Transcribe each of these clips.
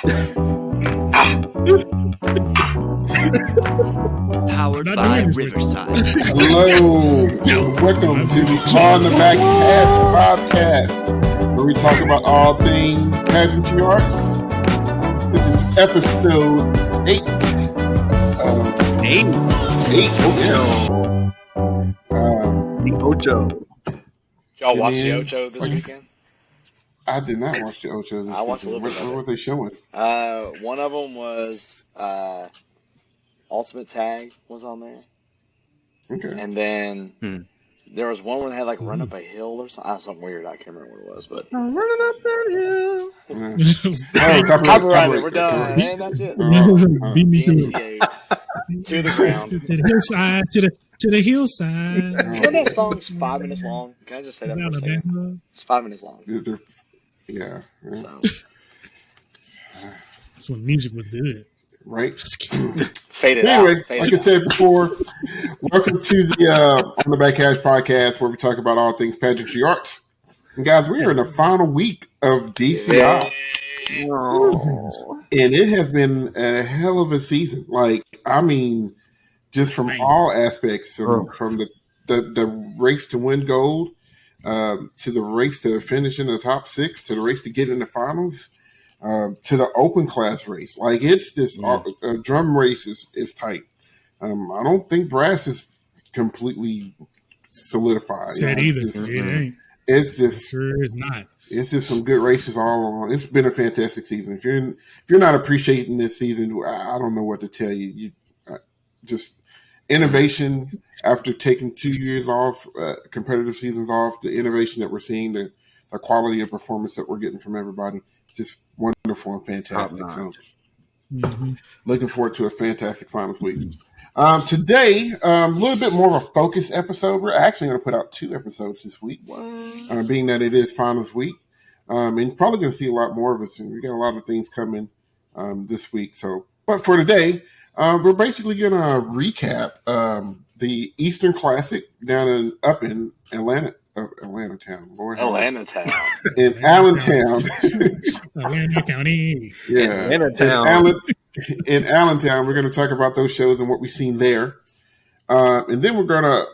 Powered by Riverside. Hello, and welcome to the On the Back podcast, where we talk about all things pageantry arts. This is episode 8. The Ocho. Did y'all watch the Ocho this weekend? I did not watch the Ocho this weekend. I watched a little bit. What were they showing? One of them was Ultimate Tag was on there. Okay. And then there was one where they had like run up a hill or something weird. I can't remember what it was, but I'm running up that Oh, copyrighted. We're done, and that's it. Beat me to DCA to the ground. To the hillside, to the hillside. You know that song's 5 minutes long? Can I just say that for a second? It's 5 minutes long. Yeah. So That's when music was good. Right. Faded Anyway, out. like I said before, welcome to the On the Back podcast, where we talk about all things pageantry arts. And guys, we are in the final week of DCI. And it has been a hell of a season. Like, I mean, just from all aspects, from the race to win gold, to the race to finish in the top 6, to the race to get in the finals, to the open class race. Like, it's this drum race is tight. I don't think brass is completely solidified. Said either. It ain't. It's just Sure is not. It's just some good races all along. It's been a fantastic season. If you're not appreciating this season, I don't know what to tell you. Just innovation after taking 2 years off, competitive seasons off. The innovation that we're seeing, the quality of performance that we're getting from everybody, just wonderful and fantastic. So, looking forward to a fantastic finals week. Today, a little bit more of a focus episode. We're actually going to put out 2 episodes this week, being that it is finals week. And you're probably going to see a lot more of us. And we got a lot of things coming this week. So, but for today, we're basically going to recap the Eastern Classic up in Allentown. Lord, Allentown. In Allentown. Atlanta County. Yeah. In Allentown, we're going to talk about those shows and what we've seen there. And then we're going to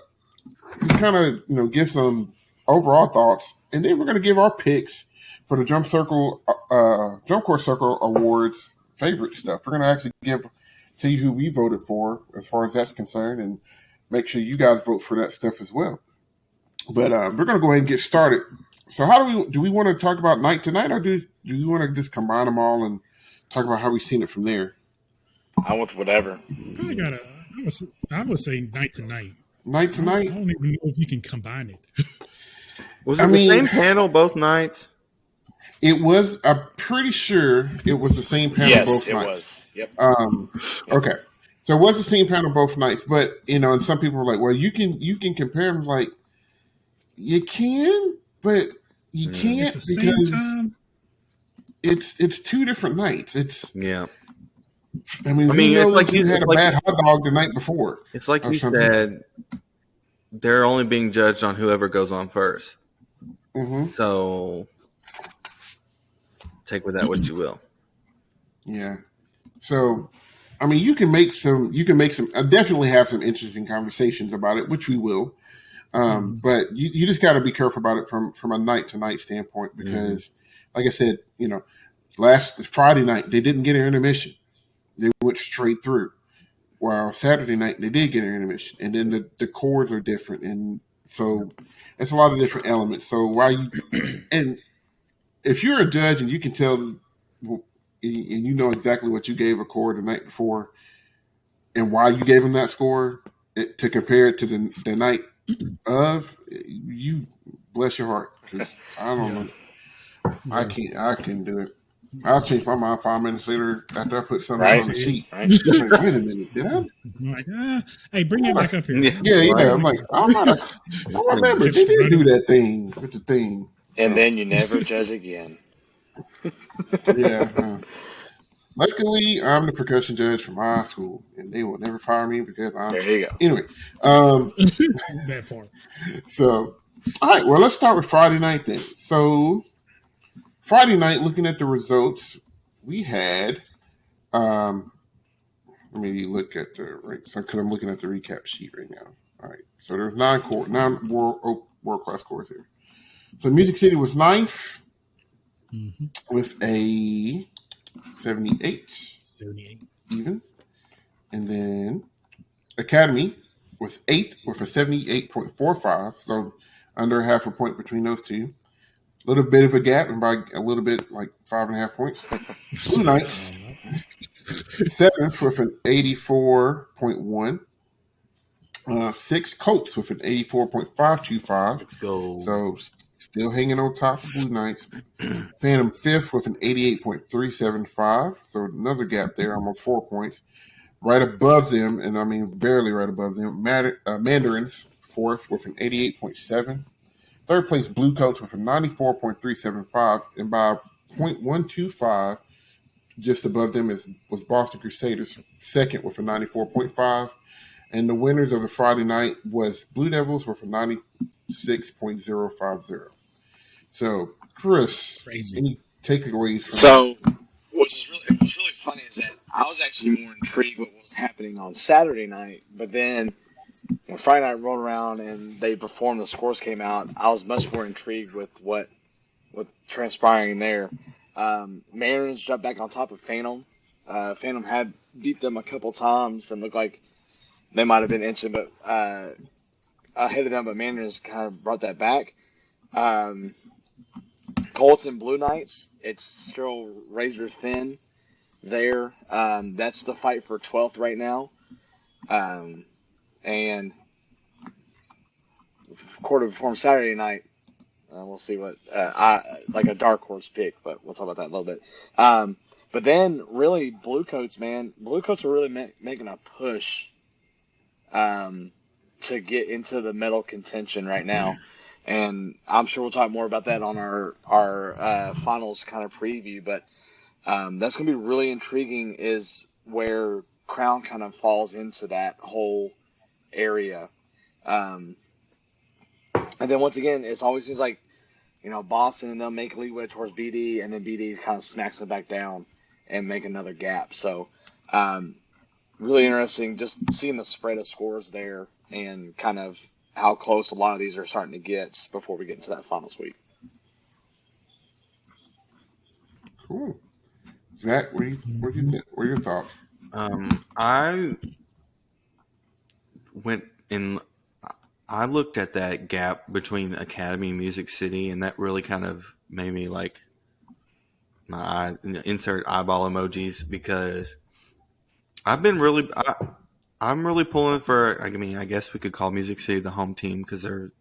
kind of, give some overall thoughts. And then we're going to give our picks for the Drum Corps Circle Awards favorite stuff. We're going to actually tell you who we voted for as far as that's concerned, and make sure you guys vote for that stuff as well. But we're going to go ahead and get started. So how do we want to talk about night to night, or do we want to just combine them all and talk about how we've seen it from there? I want whatever. I would say night to night. Night to night? I don't even know if you can combine it. Was it the same panel both nights? It was. I'm pretty sure it was the same panel both nights. Yes, it was. Yep. Okay. So it was the same panel both nights, but and some people were like, "Well, you can compare them." Like, you can, but you can't because it's 2 different nights. It's I mean, it's like you had a bad hot dog the night before. It's like you said, they're only being judged on whoever goes on first. Mm-hmm. So take with that what you will. Yeah. So, I mean, you can make some. Definitely have some interesting conversations about it, which we will. But you just got to be careful about it from a night to night standpoint because, like I said, last Friday night they didn't get an intermission. They went straight through. While Saturday night they did get an intermission, and then the chords are different, and so it's a lot of different elements. So and if you're a judge and you can tell, and you know exactly what you gave a chord the night before, and why you gave them that score to compare it to the night of, you bless your heart, because I don't know, I can't do it. I'll change my mind 5 minutes later after I put something on the sheet. Right. Like, wait a minute, did I? I'm like, hey, bring it back up here. Yeah. I'm like, I remember they didn't do that thing with the thing. And then you never judge again. Yeah. Luckily, I'm the percussion judge from my school, and they will never fire me because I'm. There you go. Anyway, that far. So, all right. Well, let's start with Friday night then. So, Friday night, looking at the results, we had. Let me look at the right because I'm looking at the recap sheet right now. All right, so there's nine world class cores here. So Music City was ninth with a 78 even, and then Academy was eighth with a 78.45, so under half a point between those two. A little bit of a gap, and by a little bit, like 5.5 points. Blue Knights, seventh with an 84.1. Six Colts with an 84.525. Let's go. So still hanging on top of Blue Knights. Phantom fifth with an 88.375. So another gap there, almost 4 points. Right above them, and I mean barely right above them, Mandarins fourth with an 88.7. Third place, Blue Coats with a 94.375, and by 0.125, just above them was Boston Crusaders, second with a 94.5. And the winners of the Friday night was Blue Devils with a 96.050. So, Chris, any takeaways from So, what's really funny is that I was actually more intrigued with what was happening on Saturday night, but then when Friday night rolled around and they performed, the scores came out, I was much more intrigued with what transpiring there. Mariners jumped back on top of Phantom. Phantom had beat them a couple times and looked like they might have been inching but ahead of them, but Mariners kind of brought that back. Colts and Blue Knights, it's still razor thin there. That's the fight for 12th right now. And quarter performed Saturday night. We'll see what I like a dark horse pick, but we'll talk about that in a little bit. But then really Blue Coats, man, Blue Coats are really making a push to get into the medal contention right now. And I'm sure we'll talk more about that on our finals kind of preview. But that's going to be really intriguing is where Crown kind of falls into that whole area. And then once again, it's always seems like, Boston and they'll make leeway towards BD, and then BD kind of smacks them back down and make another gap. So really interesting just seeing the spread of scores there and kind of how close a lot of these are starting to get before we get into that finals week. Cool. Zach, what do you think? What are your thoughts? I looked at that gap between Academy and Music City, and that really kind of made me like my eye, insert eyeball emojis, because I'm really pulling for. I mean, I guess we could call Music City the home team because they're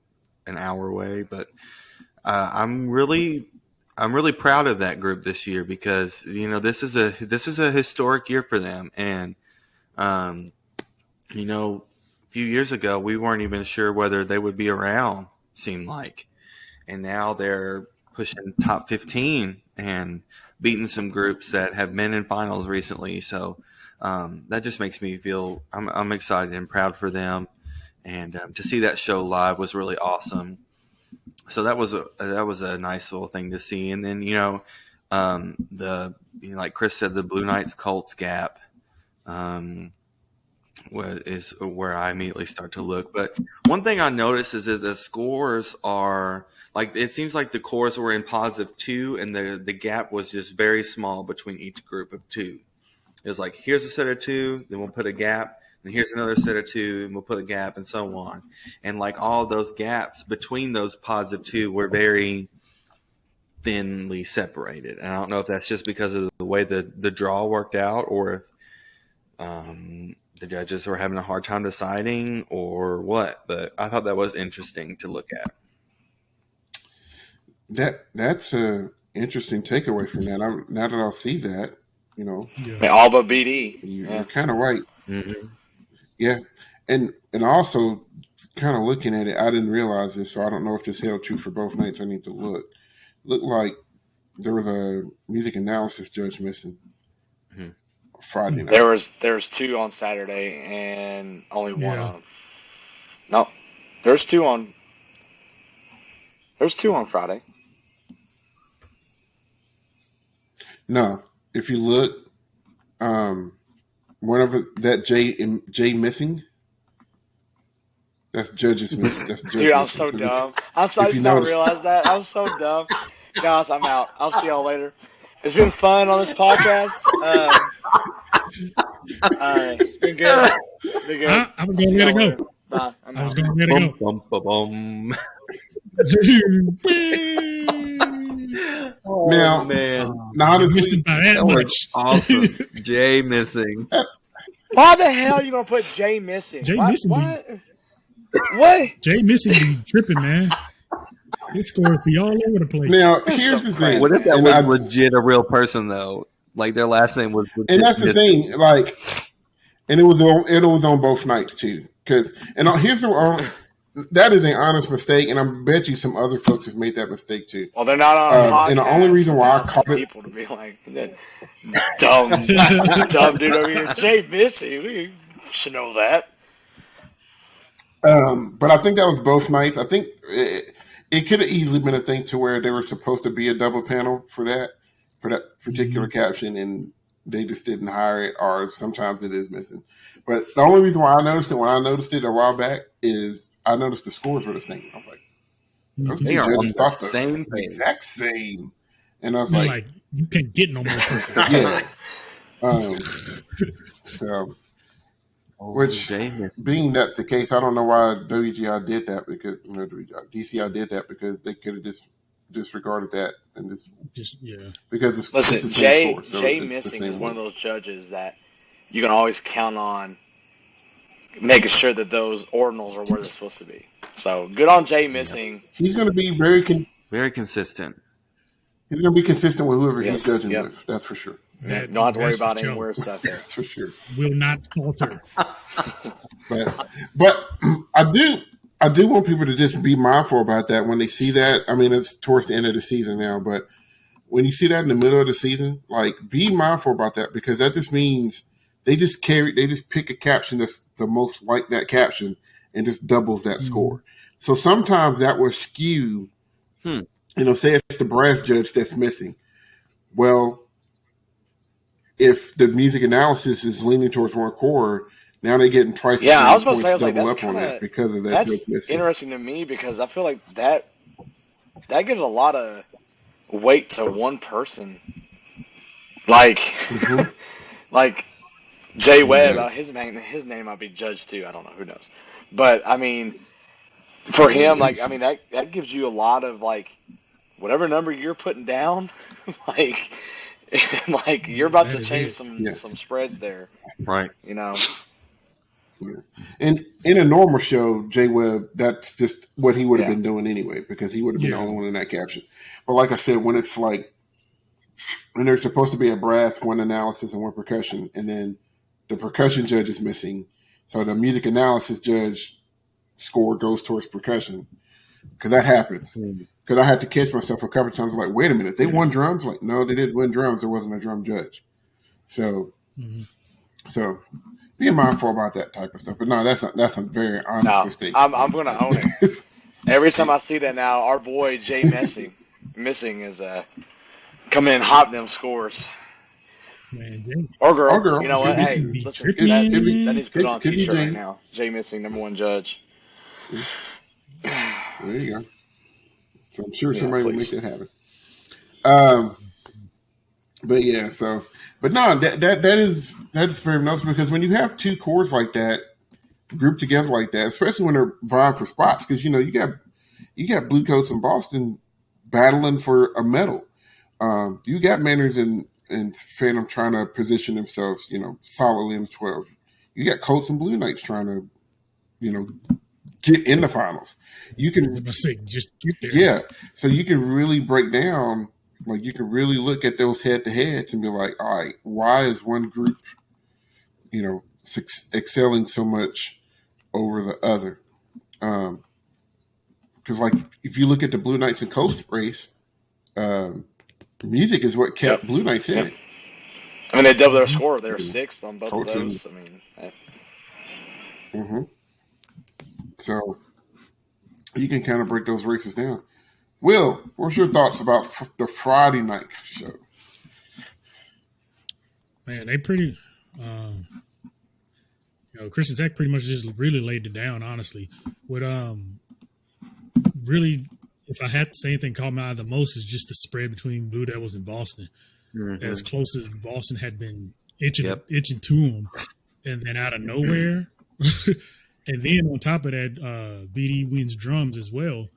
an hour away, but I'm really proud of that group this year because this is a historic year for them, and a few years ago we weren't even sure whether they would be around. Seemed like, and now they're pushing top 15 and beating some groups that have been in finals recently. So that just makes me feel I'm excited and proud for them, and to see that show live was really awesome. So that was a nice little thing to see. And then like Chris said, the Blue Knights Colts gap is where I immediately start to look. But one thing I noticed is that the scores are like, it seems like the cores were in positive 2, and the gap was just very small between each group of 2. It was like, here's a set of 2, then we'll put a gap, and here's another set of 2, and we'll put a gap, and so on. And like all those gaps between those pods of 2 were very thinly separated. And I don't know if that's just because of the way the draw worked out, or if the judges were having a hard time deciding or what. But I thought that was interesting to look at. That's an interesting takeaway from that. Now that I'll see that, all but BD. You're kind of right. Mm-hmm. Yeah, and also kind of looking at it, I didn't realize this, so I don't know if this held true for both nights. I need to look. Looked like there was a music analysis judge missing Friday night. There was 2 on Saturday and only 1 on. No, there's 2 on. There's 2 on Friday. No, if you look, one of that J missing. That's Judge's missing. That's Judge Dude, I'm missing. so 'Cause dumb. I'm sorry, I if you just not notice, realize that. I'm so dumb. Guys, I'm out. I'll see y'all later. It's been fun on this podcast. It's been good. Been good. I'm going to let it later. go. Bye. I'm I was out. going to let it go. Bum, bum, bum. Oh, now, man, honestly, missed it by that that was much. awesome. Jay missing. Why the hell are you gonna put Jay missing? Jay what? missing What? What? Jay missing be tripping, man. His scores be all over the place. now That's here's so the thing. What if that and was I- legit a real person though? Like their last name was legit. And that's the missing. thing, like, and it was on both nights too. Because here's the that is an honest mistake, and I bet you some other folks have made that mistake too. Well, they're not on a podcast. And the only reason why I for called it, people to be like that dumb dude over here, Jay Missy. We should know that. but I think that was both nights. I think it could have easily been a thing to where there was supposed to be a double panel for that particular caption, and they just didn't hire it, or sometimes it is missing. But the only reason why I noticed it when I noticed it a while back is I noticed the scores were the same. I'm like, those They two are on judges the thought same the page. exact same, and I was You're like, like, you can't get no more perfect. yeah. So, which Jay missing. being that's the case, I don't know why WGI did that because DCI did that because they could have just disregarded that and Just because it's Listen, it's the same score, so Jay it's the Missing same is one of way. those judges that you can always count on making sure that those ordinals are where they're supposed to be. So good on Jay Missing. He's going to be Very consistent. he's going to be consistent with whoever Yes, he's judging yep. with. That's for sure. You don't have to worry that's for about any sure. weird stuff there. That's for sure. Will not falter. But I do want people to just be mindful about that when they see that. I mean, it's towards the end of the season now, but when you see that in the middle of the season, like be mindful about that because that just means they just pick a caption that's the most like that caption and just doubles that score. So sometimes that will skew, say it's the brass judge that's missing. Well, if the music analysis is leaning towards one core, now they're getting twice. Yeah, I was about to points say, I was like, double that's up on kind that of because of that. that's judge missing. interesting to me because I feel like that gives a lot of weight to one person. Like, like Jay Webb, his name might be Judge too. I don't know, who knows. But I mean, for him, like, I mean that gives you a lot of like whatever number you're putting down, like. Like you're about to change some spreads there, Right. you know. Yeah. And in a normal show, Jay Webb, that's just what he would have been doing anyway, because he would have been the only one in that caption. But like I said, when it's like when there's supposed to be a brass, one analysis, and one percussion, and then the percussion judge is missing, so the music analysis judge score goes towards percussion, because that happens. Because I had to catch myself a couple of times, like, wait a minute, they won drums? Like, no, they didn't win drums. There wasn't a drum judge. So, so being mindful about that type of stuff. But no, that's a very honest mistake. I'm going to own it. Every time I see that now, our boy Jay Missing is coming in hot them scores. Man, or girl. Or girl. You know what? Jay Hey, Missing listen, be that tripping. needs to put on a Could be t-shirt Jay. right now. Jay Missing, #1 judge. There you go. So I'm sure somebody will make that happen. But yeah, but no, that's very noticeable because when you have two cores like that grouped together like that, especially when they're vying for spots, because you got Blue Coats in Boston battling for a medal. You got Manners and Phantom trying to position themselves, solidly in the 12. You got Colts and Blue Knights trying to, get in the finals. You can I was about to say, just get there. Yeah. So you can really break down, like you can really look at those head to heads and be like, all right, why is one group, excelling so much over the other? Because like if you look at the Blue Knights and Coast race, music is what kept Blue Knights in it. I mean, they doubled their score. They were 6th on both Coach of those. I mean, So you can kind of break those races down. Will, what's your thoughts about the Friday night show? Man, they pretty. Christian Tech pretty much just really laid it down. Honestly, what really, if I had to say anything caught my eye the most is just the spread between Blue Devils and Boston. As close as Boston had been itching to them, and then out of nowhere, and then on top of that, BD wins drums as well.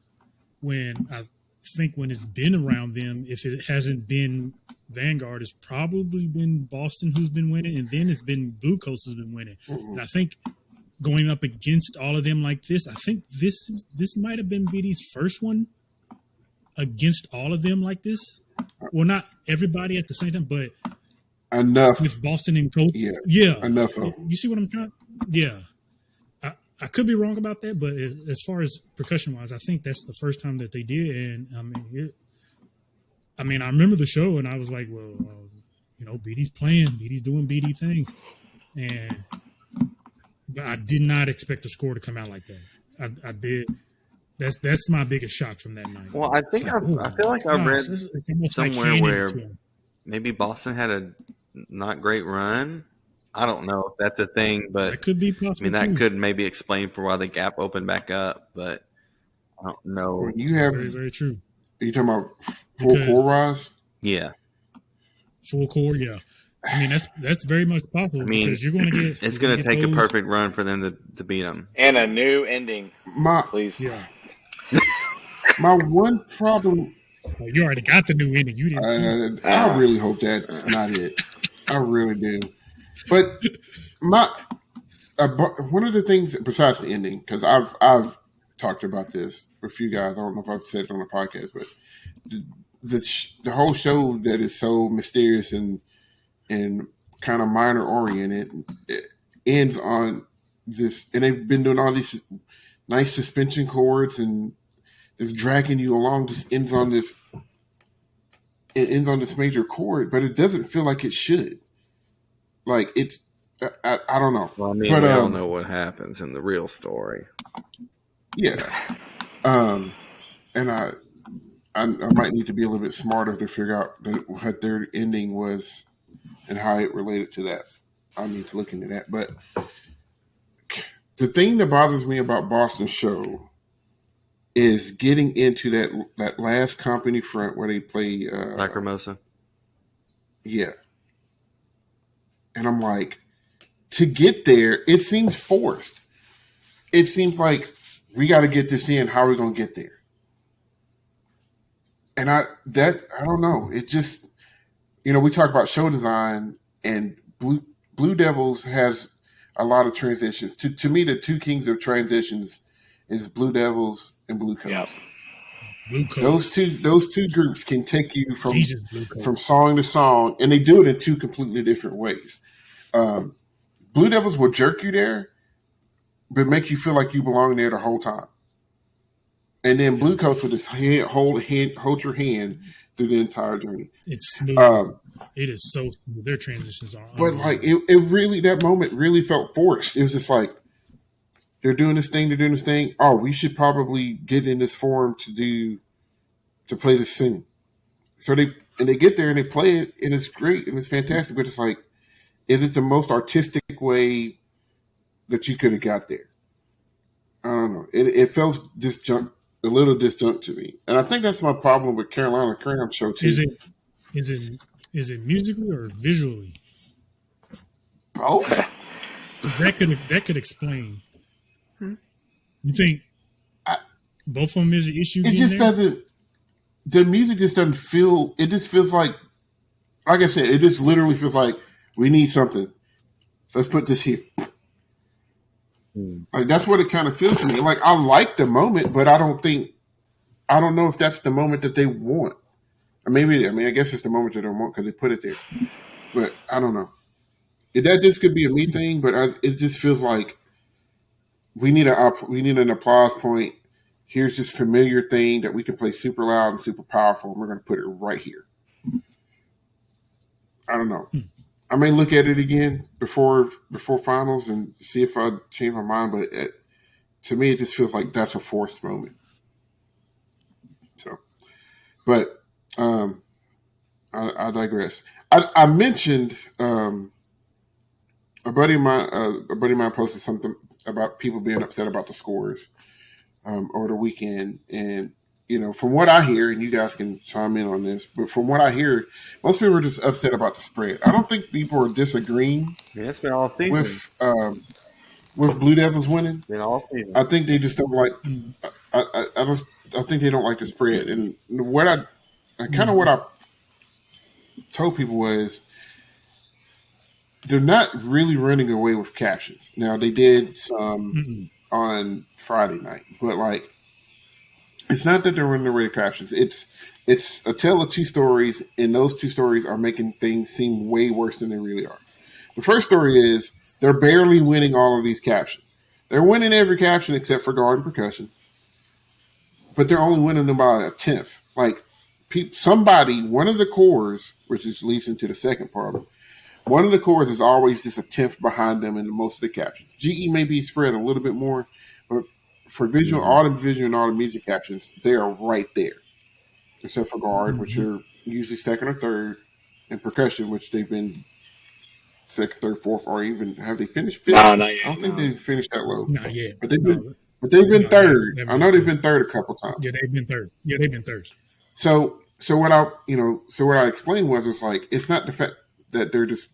When it's been around them, if it hasn't been Vanguard, it's probably been Boston who's been winning, and then it's been Blue Coast has been winning. And I think going up against all of them like this, I think this might have been BD's first one against all of them like this. Well, not everybody at the same time, but enough with Boston and Coach. Yeah, enough of them. You see what I'm trying? Yeah. I could be wrong about that, but as far as percussion wise, I think that's the first time that they did. And I remember the show and I was like, well, BD's playing, BD's doing BD things. But I did not expect the score to come out like that. I did. That's my biggest shock from that night. Well, I think I feel like I read somewhere where maybe Boston had a not great run. I don't know if that's a thing, but that could be possible. That could maybe explain for why the gap opened back up, but I don't know. You have very, very true. Are you talking about full core rise? Yeah, full core. Yeah, that's very much possible. Because you're going to get. It's going to take a perfect run for them to beat them, and a new ending. Please, yeah. My one problem. Oh, you already got the new ending. You didn't. I really hope that's not it. I really do. But one of the things besides the ending, because I've talked about this with you guys. I don't know if I've said it on the podcast, but the whole show that is so mysterious and kind of minor oriented, it ends on this, and they've been doing all these nice suspension chords and just dragging you along. Just ends on this. It ends on this major chord, but it doesn't feel like it should. Like it's, I don't know. Well, we all know what happens in the real story. Yeah, and I might need to be a little bit smarter to figure out what their ending was and how it related to that. I need to look into that. But the thing that bothers me about Boston's show is getting into that last company front where they play Lacrimosa. Yeah. And I'm like, to get there, it seems forced. It seems like we got to get this in. How are we going to get there? And I don't know. It just, we talk about show design, and Blue Devils has a lot of transitions. To me, the two kings of transitions is Blue Devils and Blue Coast. Yep. Blue Coast. Those two groups can take you from song to song, and they do it in two completely different ways. Blue Devils will jerk you there, but make you feel like you belong there the whole time. And then Blue Coast will just hold your hand through the entire journey. It's smooth. It is so smooth. Their transitions are. But like it really, that moment really felt forced. It was just like they're doing this thing. Oh, we should probably get in this forum to play this thing. So they get there and they play it, and it's great and it's fantastic. But it's like, is it the most artistic way that you could have got there? I don't know. It felt a little disjunct to me, and I think that's my problem with Carolina Cram show too. Is it musically or visually? Both. That could explain. You think both of them is an issue? It just doesn't. The music just doesn't feel. It just feels like I said, it just literally feels like we need something. Let's put this here. Like that's what it kind of feels to me. Like I like the moment, but I don't know if that's the moment that they want. Or maybe I guess it's the moment that they want because they put it there. But I don't know. That just could be a me thing, but it just feels like we need an applause point. Here's this familiar thing that we can play super loud and super powerful, and we're going to put it right here. I don't know. I may look at it again before finals and see if I change my mind, but to me, it just feels like that's a forced moment. So, but I digress. I mentioned a buddy of mine posted something about people being upset about the scores over the weekend, and from what I hear, and you guys can chime in on this, but from what I hear, most people are just upset about the spread. I don't think people are disagreeing Yeah, it's been all season. With Blue Devils winning. It's been all season. I think they just don't like. I think they don't like the spread, and what I told people was they're not really running away with captions. Now they did some on Friday night, but like it's not that they're running away with captions. It's a tale of two stories, and those two stories are making things seem way worse than they really are. The first story is they're barely winning all of these captions. They're winning every caption except for guard and percussion, but they're only winning them by a tenth. Like one of the cores, which leads into the second part. One of the cores is always just a tenth behind them in most of the captions. GE may be spread a little bit more, but for visual, audio visual, and audio music captions, they are right there. Except for guard, which are usually second or third, and percussion, which they've been second, third, fourth, or even have they finished fifth? No, not yet. I don't think they've finished that low. Not yet. But they've been third. I know they've been third a couple times. Yeah, they've been third. So what I explained was like it's not the fact that they're just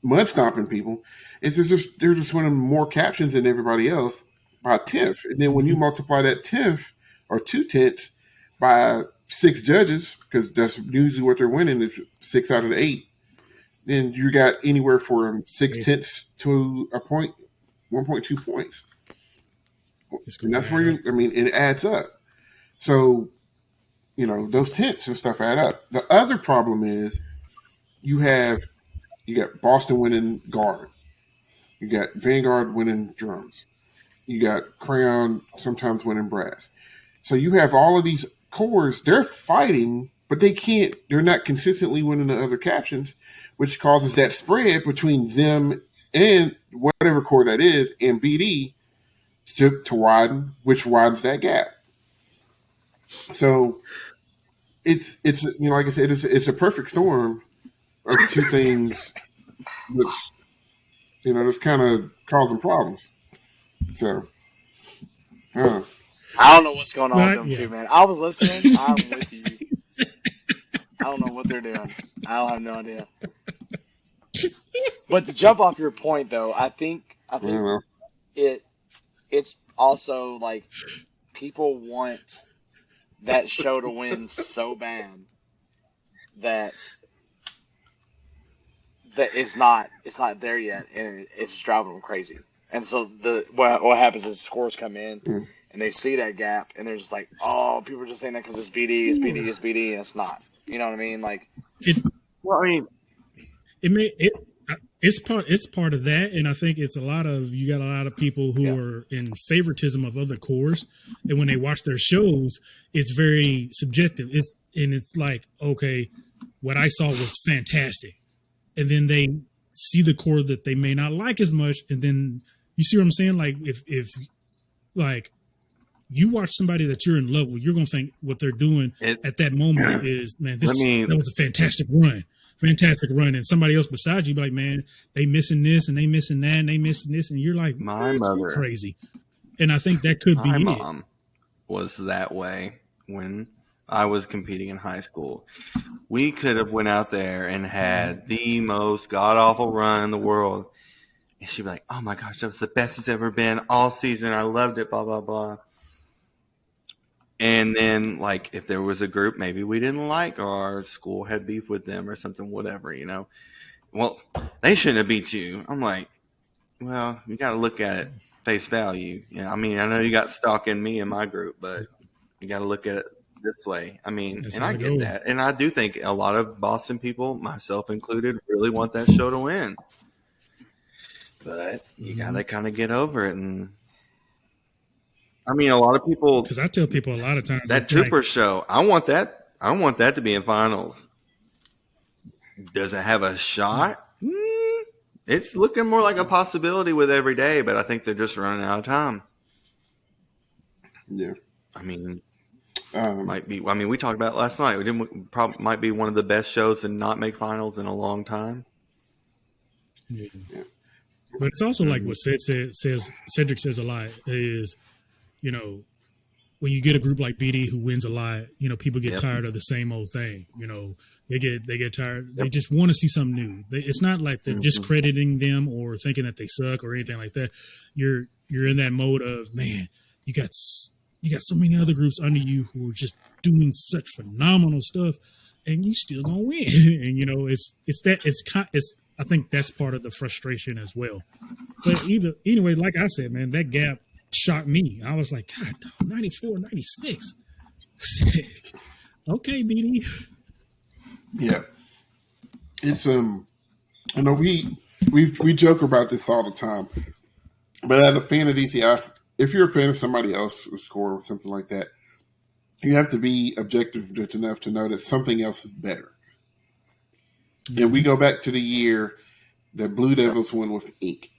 mud stomping people. It's just they're just winning more captions than everybody else by a tenth. And then when you multiply that tenth or 2/10 by 6 judges, because that's usually what they're winning is 6 out of the 8, then you got anywhere from 6/10 to a point, 1.2 points. And that's where it adds up. So, those tenths and stuff add up. The other problem is you got Boston winning guard. You got Vanguard winning drums. You got Crayon sometimes winning brass. So you have all of these cores, they're fighting, but they're not consistently winning the other captions, which causes that spread between them and whatever core that is and BD to widen, which widens that gap. So it's like I said, it's a perfect storm of two things which that's kind of causing problems. So I don't know what's going on with them too, man. I was listening. I'm with you. I don't know what they're doing. I don't have no idea. But to jump off your point, though, I think it's also like people want that show to win so bad that it's not there yet, and it's just driving them crazy. And so what happens is scores come in, and they see that gap, and they're just like, oh, people are just saying that because it's BD, it's BD, it's BD, and it's not. You know what I mean? Like, it's part of that, and I think it's you got a lot of people who are in favoritism of other cores, and when they watch their shows, it's very subjective. It's like, okay, what I saw was fantastic, and then they see the core that they may not like as much, and then you see what I'm saying? Like if like you watch somebody that you're in love with, you're gonna think what they're doing at that moment is, man, that was a fantastic run. And somebody else beside you be like, man, they missing this and they missing that and they missing this, and you're like, my mother, crazy. And I think that could be my mom was that way when I was competing in high school. We could have went out there and had the most god awful run in the world, and she'd be like, oh my gosh, that was the best it's ever been all season. I loved it, blah blah blah. And then, like, if there was a group maybe we didn't like, or our school had beef with them or something, whatever, well, they shouldn't have beat you. I'm like, well, you got to look at it face value. I mean, I know you got stock in me and my group, but you got to look at it this way. I mean, that's, and I get that. And I do think a lot of Boston people, myself included, really want that show to win. But you got to kind of get over it. And I mean, a lot of people, because I tell people a lot of times that Trooper show, I want that to be in finals. Does it have a shot? It's looking more like a possibility with every day, but I think they're just running out of time. Yeah. I mean, Might be. I mean, we talked about it last night. We didn't. Probably might be one of the best shows to not make finals in a long time. Yeah. But it's also like what Cedric says a lot is, you know, when you get a group like BD who wins a lot, you know, people get tired of the same old thing. You know, they get tired. They just want to see something new. It's not like they're discrediting them or thinking that they suck or anything like that. You're in that mode of, man, you got so many other groups under you who are just doing such phenomenal stuff, and you still gonna win. And you know, I think that's part of the frustration as well. But anyway, like I said, man, that gap shocked me. I was like, God, 94, 96. Okay, BD. Yeah. It's I know we joke about this all the time. But as a fan of DCI, if you're a fan of somebody else's score or something like that, you have to be objective enough to know that something else is better. And we go back to the year that Blue Devils won with Ink.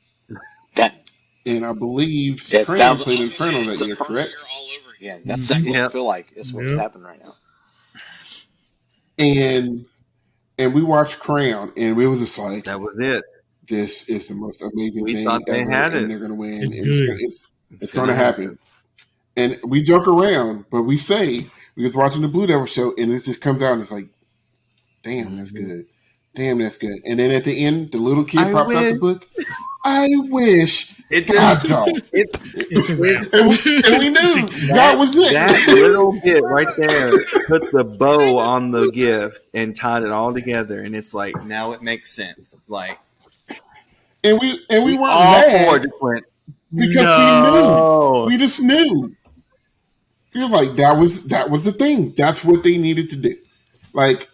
And I believe Cram played Inferno that year, correct? Year all over again. That's exactly what I feel like is what's happening right now. And we watched Crown, and it was just like, that was it. This is the most amazing thing thought they ever, had and it. they're going to win. It's going to happen. And we joke around, but we say, we was watching the Blue Devil show, and it just comes out, and it's like, damn, that's good. Damn, that's good. And then at the end, the little kid pops out the book. I wish. God don't. It's a wrap. And we knew that was it. That little bit right there put the bow on the gift and tied it all together, and it's like, now it makes sense. Like, and we weren't all mad four different. Because we knew. We just knew. It was like that was the thing. That's what they needed to do. Like,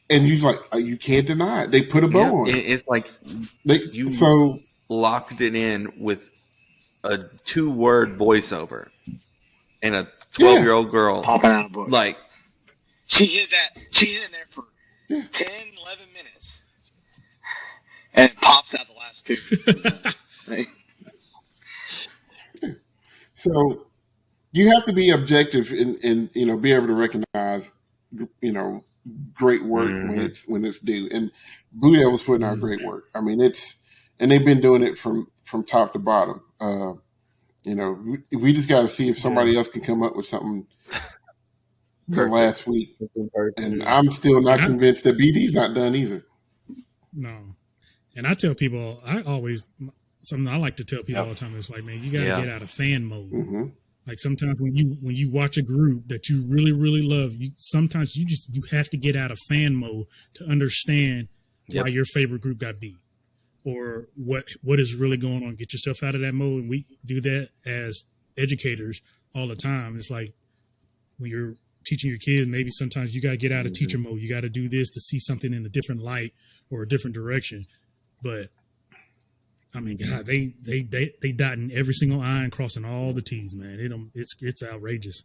and you're like, you can't deny it. They put a bow on it. It's like you locked it in with a 2-word voiceover and a 12-year-old girl popping out of the book. Like, she hid in there for 10, 11 minutes, and it pops out the last two. So you have to be objective and be able to recognize great work when it's due. And Blue Devil's putting out great work. I mean, and they've been doing it from top to bottom. We just got to see if somebody else can come up with something the last week. And I'm still not convinced that BD's not done either. No. And I tell people, something I like to tell people all the time is like, man, you got to get out of fan mode. Mm-hmm. Like sometimes when you watch a group that you really, really love, sometimes you have to get out of fan mode to understand why your favorite group got beat or what is really going on. Get yourself out of that mode. And we do that as educators all the time. It's like when you're teaching your kids, maybe sometimes you got to get out of teacher mode. You got to do this to see something in a different light or a different direction. But I mean, God, they dotting every single I and crossing all the T's, man. It's outrageous.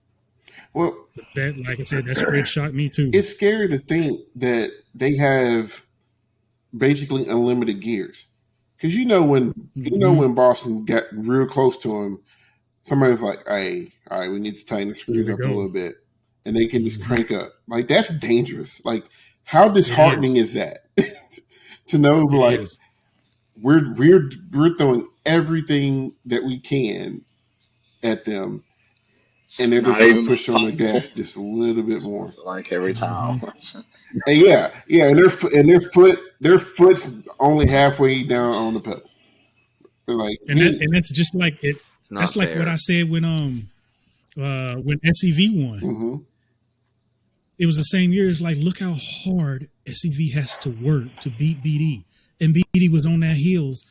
Well, that, like I said, that spread shocked me too. It's scary to think that they have basically unlimited gears, because when Boston got real close to him, somebody was like, "Hey, all right, we need to tighten the screws up a little bit," and they can just crank up. Like, that's dangerous. Like, how disheartening is that to know like. We're throwing everything that we can at them, and they're just going to push on the gas just a little bit more. Like every time. And their foot's only halfway down on the pedal. They're like, and that's just like it. That's like what I said when SEV won. Mm-hmm. It was the same year. It's like, look how hard SEV has to work to beat BD. And BD was on their heels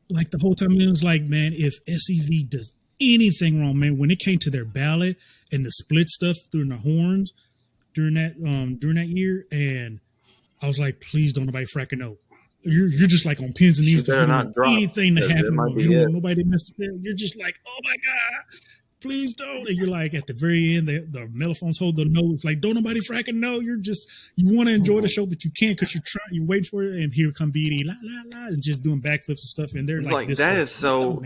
like the whole time. It was like, man, if SEV does anything wrong, man, when it came to their ballot and the split stuff through the horns during that year, and I was like, please don't nobody fracking no. You're just like on pins and needles. You don't want anything to happen. You don't want nobody to mess it. You're just like, oh my God, please don't. And you're like, at the very end, the mellophones hold the notes. Like, don't nobody fracking know. You want to enjoy the show, but you can't because you wait for it. And here come BD, la la la, and just doing backflips and stuff. And they're like this that is so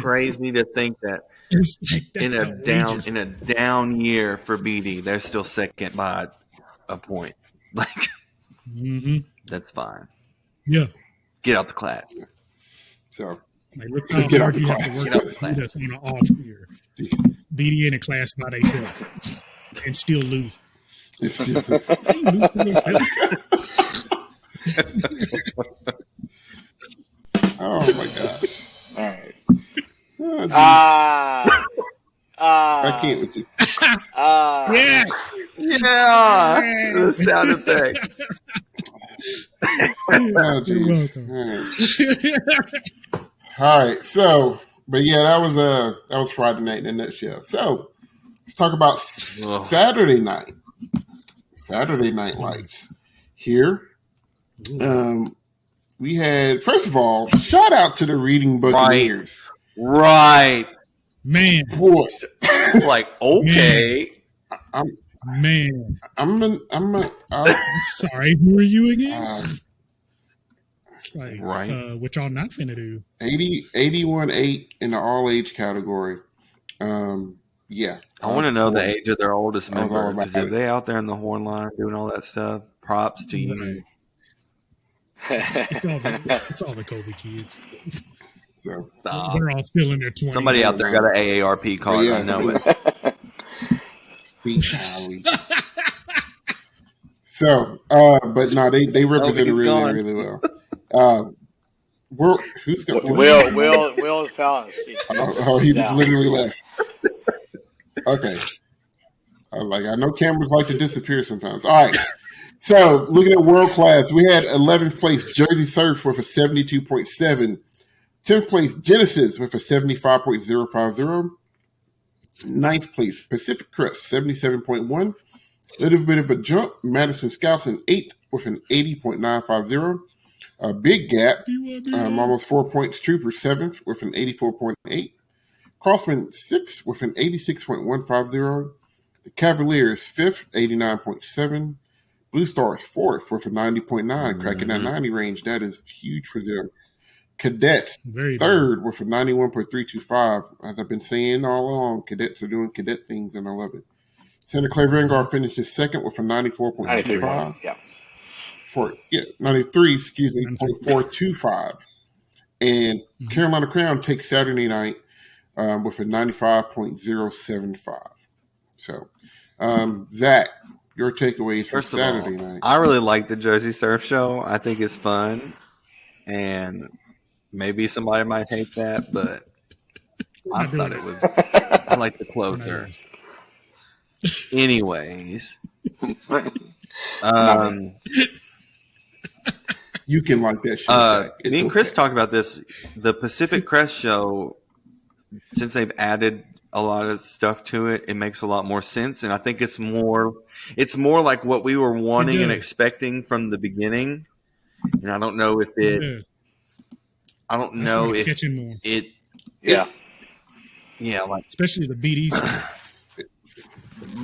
crazy to think that It's like, that's outrageous. in a down year for BD, they're still second by a point. Like, that's fine. Yeah. Get out the class. So like, look how get out hard the you class. have to work Get out to the see class. that's on an off year. BD in a class by themselves and still lose. It's just, How you lose to yourself? oh my gosh. All right. Oh, geez. I can't with you. Yes. Yeah, the sound effects. Oh, geez. All right. So, but yeah, that was Friday night in a nutshell. So let's talk about Saturday night. Saturday Night Lights. Here, we had, first of all, shout out to the Reading Buccaneers. Right. Man. Boy. Like, okay. I'm sorry, who are you again? It's like, right. what y'all not finna do? 81-8 in the all age category. Yeah. I want to know the age of their oldest I was all member, about because if it. they out there in the horn line doing all that stuff, props to you. Right. It's all the Kobe kids. So, Stop. They're all still in their 20s. Somebody out there got an AARP card. yeah, I know it. Speak, Howie. So, but no, they represented really well. Who's going? Will fell asleep. Oh, he just literally left. Okay. I know cameras like to disappear sometimes. All right. So, looking at world class, we had 11th place Jersey Surf with a 72.7. 10th place Genesis with a 75.050. 9th place Pacific Crest 77.1. A little bit of a jump. Madison Scouts in 8th with an 80.950. A big gap, almost 4 points. Troopers 7th with an 84.8. Crossman 6th with an 86.150. The Cavaliers 5th, 89.7. Blue Stars 4th with a 90.9, cracking that 90 range. That is huge for them. Cadets 3rd with a 91.325. As I've been saying all along, cadets are doing cadet things, and I love it. Santa Clara Vanguard finishes 2nd with a 94.25. Yeah. 93, 0.425. And Carolina Crown takes Saturday night with a 95.075. So, Zach, your takeaways from Saturday night. I really like the Jersey Surf Show. I think it's fun. And maybe somebody might hate that, but I thought it was, I like the closer. Anyways. You can like that show. Me and Chris talked about this. The Pacific Crest Show, since they've added a lot of stuff to it, it makes a lot more sense. And I think it's more like what we were wanting and expecting from the beginning. And I don't know if it, I don't know if it, yeah, like especially the BDs.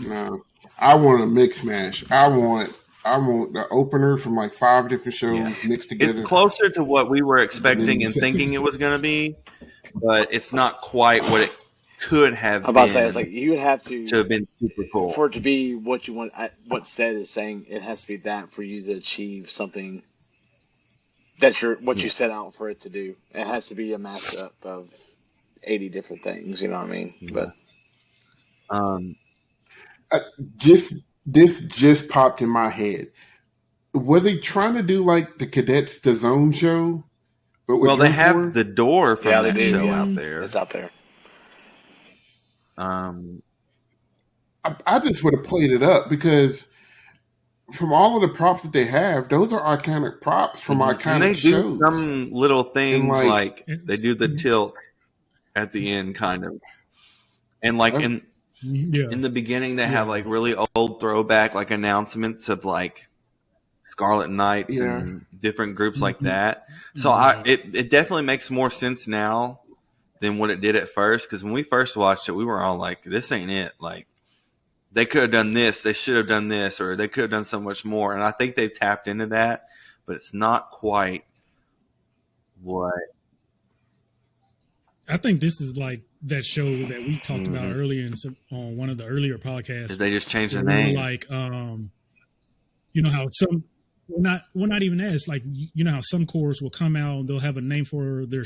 No, I want a mix mash. I want the opener from like 5 different shows mixed together. It's closer to what we were expecting and thinking it was going to be, but it's not quite what it could have been. I'm about to say, it's like you would have to have been super cool. For it to be what you want. What Seth is saying, it has to be that for you to achieve something that's what you set out for it to do. It has to be a mashup of 80 different things. You know what I mean? Yeah. But this just popped in my head. Were they trying to do like the Cadets the Zone show? But well, they have the door from that show out there. It's out there. I just would have played it up because from all of the props that they have, those are iconic props from iconic and they shows. do some little things like they do the tilt at the end, kind of, and like in the beginning they have like really old throwback like announcements of like Scarlet Knights and different groups like that. So it definitely makes more sense now than what it did at first, because when we first watched it, we were all like, "This ain't it." Like they could have done this, they should have done this, or they could have done so much more. And I think they've tapped into that, but it's not quite what. I think this is like that show that we talked about earlier on one of the earlier podcasts. Did they just change the we name? were like, you know how some, well, not even that. It's like, you know how some chorus will come out and they'll have a name for their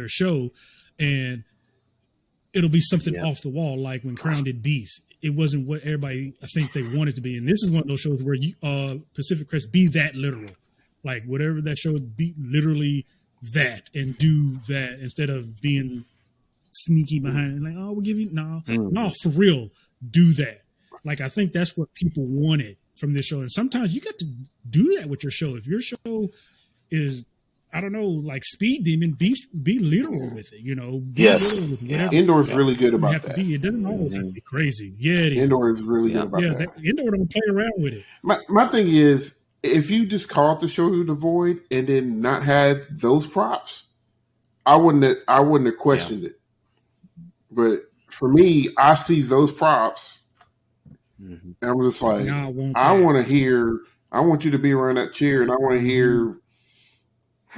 show, and it'll be something off the wall. Like when Crown did Beast, it wasn't what everybody I think they wanted to be. And this is one of those shows where Pacific Crest be that literal, like whatever that show would be, literally that, and do that instead of being sneaky behind it. Like, oh, we'll give you no, for real, do that. Like, I think that's what people wanted from this show. And sometimes you got to do that with your show. If your show is, I don't know, like Speed Demon, be literal with it, you know. Be Yes. literal with whatever Indoor is really good about have that. to be. It doesn't always have to be crazy. Yeah, it is. Indoor is really good about that. Indoor don't play around with it. My thing is, if you just called the show The Void and then not had those props, I wouldn't have questioned it. But for me, I see those props, and I'm just like, I want you to be around that chair, and I want to hear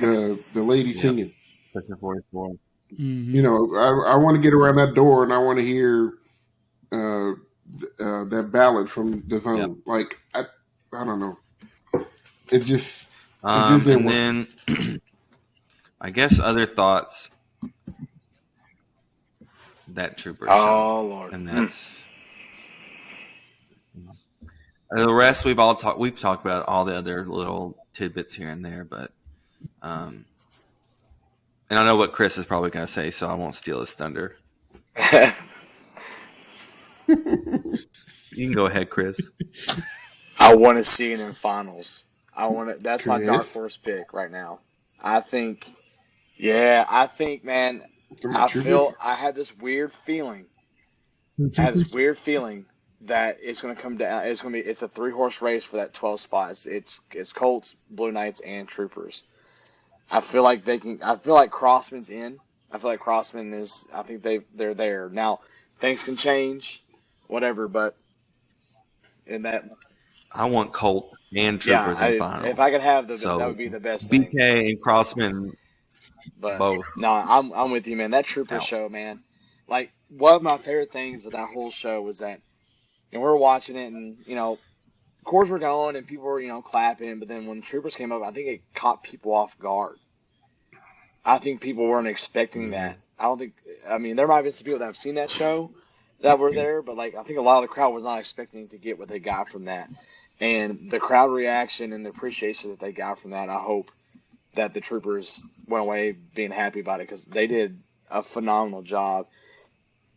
the lady singing. Section 44. You know, I want to get around that door, and I want to hear that ballad from the Zone. Yep. Like, I don't know. It just And didn't work. then, I guess other thoughts. That Trooper show. Oh Lord. And that's the rest. We've talked about all the other little tidbits here and there, but and I know what Chris is probably going to say, so I won't steal his thunder. You can go ahead, Chris. I want to see it in finals. That's my Chris? dark horse pick right now. I think, man, I had this weird feeling. That it's going to come down. It's a 3-horse race for that 12 spots. It's Colts, Blue Knights, and Troopers. I feel like Crossman's in. I feel like Crossman is. I think they're there now. Things can change, whatever. But in that, I want Colt and Troopers in finals. If I could have that would be the best thing. BK and Crossman, but both. No, I'm with you, man. That Trooper show, man. Like, one of my favorite things of that whole show was that, we were watching it, and chords were going, and people were clapping. But then when Troopers came up, I think it caught people off guard. I think people weren't expecting that. I don't think. I mean, there might have been some people that have seen that show that were there, but I think a lot of the crowd was not expecting to get what they got from that. And the crowd reaction and the appreciation that they got from that, I hope that the Troopers went away being happy about it, because they did a phenomenal job.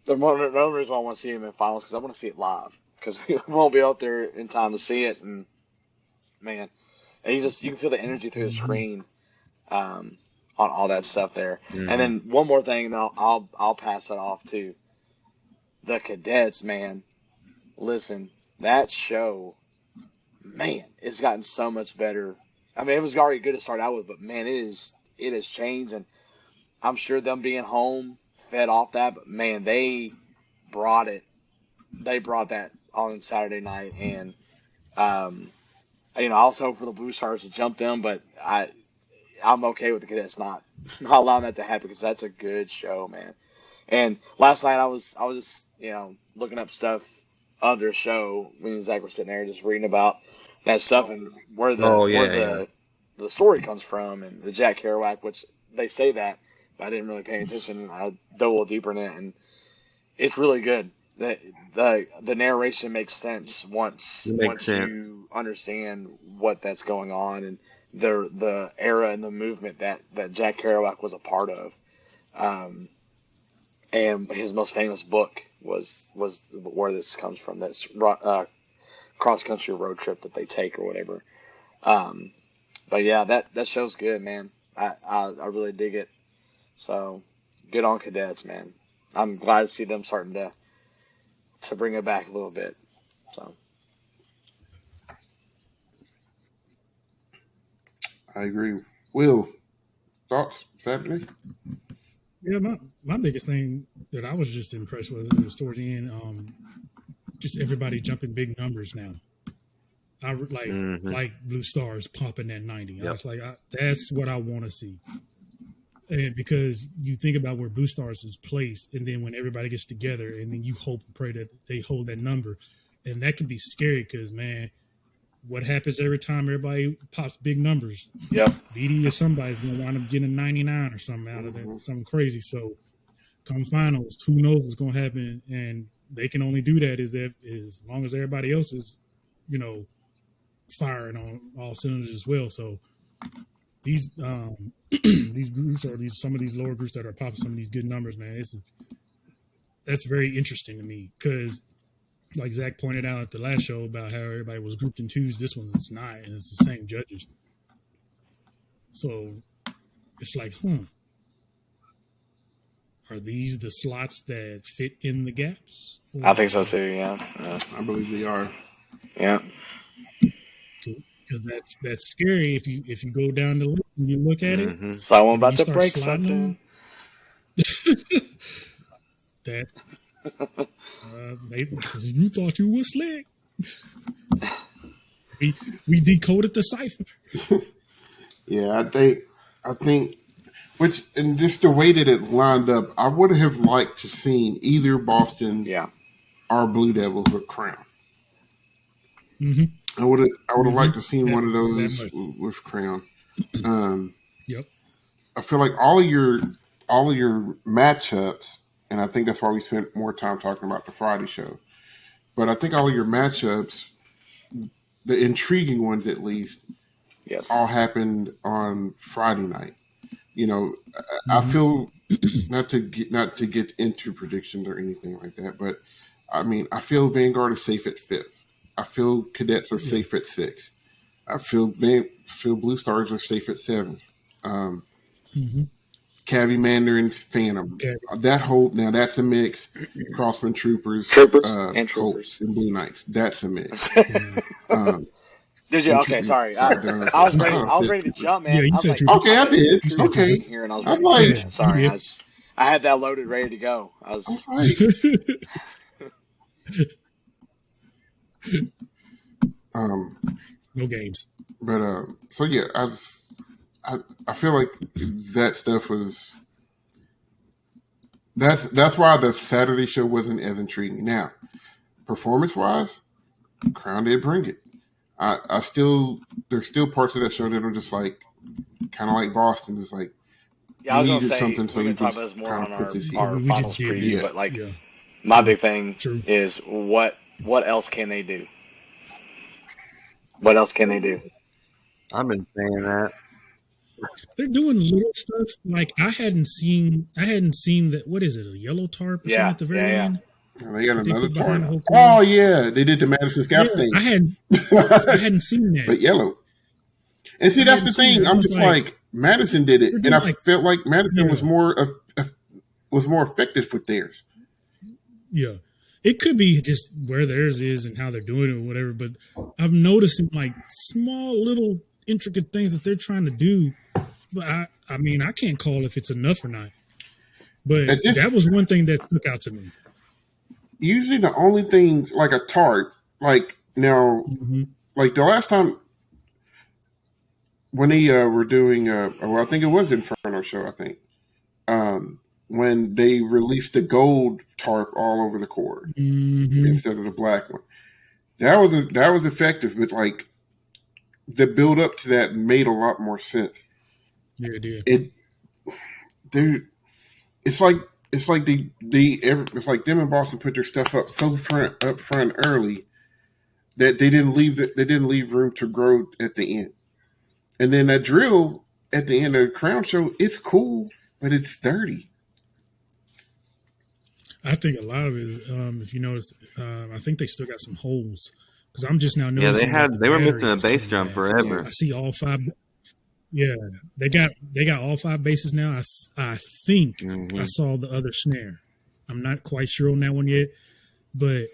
The only reason why I want to see them in finals because I want to see it live, because we won't be out there in time to see it. And man, and you can feel the energy through the screen on all that stuff there. Mm-hmm. And then one more thing, and I'll pass it off to the Cadets. Man, listen, that show, man, it's gotten so much better. I mean, it was already good to start out with, but man, it has changed, and I'm sure them being home fed off that. But man, they brought it. They brought that on Saturday night, and I was hoping for the Blue Stars to jump them, but I'm okay with the Cadets not allowing that to happen, because that's a good show, man. And last night I was just looking up stuff of their show. Me and Zach were sitting there just reading about that stuff and where the story comes from, and the Jack Kerouac, which they say that, but I didn't really pay attention. I dove a little deeper in it, and it's really good. The narration makes sense once you understand what that's going on, and the era and the movement that Jack Kerouac was a part of. And his most famous book was where this comes from. That's cross country road trip that they take or whatever. But yeah, that show's good, man. I really dig it. So good on Cadets, man. I'm glad to see them starting to bring it back a little bit. So I agree. Will, thoughts Saturday? Yeah, my biggest thing that I was just impressed with was towards the end, just everybody jumping big numbers now. I like Blue Stars pumping that 90. Yep. I was like, that's what I want to see. And because you think about where Blue Stars is placed, and then when everybody gets together, and then you hope and pray that they hold that number, and that can be scary because, man, what happens every time everybody pops big numbers? Yep. BD or somebody's gonna wind up getting 99 or something out of that, something crazy. So, come finals, who knows what's gonna happen? And they can only do that as long as everybody else is, firing on all cylinders as well. So these these groups or some of these lower groups that are popping some of these good numbers, man, that's very interesting to me because, like Zach pointed out at the last show about how everybody was grouped in twos, this one's it's not, and it's the same judges. So it's like, are these the slots that fit in the gaps? I think so too. Yeah. I believe they are. Yeah. Because that's scary if you go down the list and you look at it. So I'm about to break something. That maybe you thought you were slick. We decoded the cipher. Yeah, I think, which and just the way that it lined up, I would have liked to seen either Boston, or Blue Devils with Crown. Mm-hmm. I would have liked to seen one of those with Crown. Yep. I feel like all of your matchups, and I think that's why we spent more time talking about the Friday show. But I think all of your matchups, the intriguing ones at least, all happened on Friday night. I feel not to get into predictions or anything like that, but I mean, I feel Vanguard is safe at 5th. I feel Cadets are safe at 6th. I feel Blue Stars are safe at 7th. Cavi Mandarin's Phantom. Now that's a mix. Crossman Troopers, and Troopers, and Blue Knights. That's a mix. Did you? Okay, sorry. I was ready to jump, man. Yeah, I was like, okay, I did. Okay. Here and I was like, sorry. I had that loaded, ready to go. I was like, no games. But so yeah, I feel like that stuff was that's why the Saturday show wasn't as intriguing. Now, performance wise, Crown did bring it. There's still parts of that show that are just like kind of like Boston. It's like I was gonna say something. We can talk about this more on our finals preview, but like my big thing is what else can they do? What else can they do? I've been saying that. They're doing little stuff like I hadn't seen that. What is it? A yellow tarp or something at the very end? They got another tarp. Oh yeah, they did the Madison Scouts thing. I hadn't seen that. But yellow. And see, that's the thing. I'm just like Madison did it, and I felt like Madison was more effective with theirs. Yeah. It could be just where theirs is and how they're doing it or whatever, but I'm noticing like small little intricate things that they're trying to do. But I mean, I can't call if it's enough or not. But that was one thing that stuck out to me. Usually the only things like a tarp, like now, like the last time when they were doing, I think it was Inferno show, I think. When they released the gold tarp all over the court instead of the black one, that was effective. But like the build up to that made a lot more sense. Yeah, it did. It's like them in Boston put their stuff up so up front early that they didn't leave room to grow at the end. And then that drill at the end of the Crown show, it's cool, but it's dirty. I think a lot of it is, if you notice, I think they still got some holes because I'm just now noticing. Yeah, they were missing a bass drum forever. I see all 5. Yeah, they got all 5 bases now. I think I saw the other snare. I'm not quite sure on that one yet, but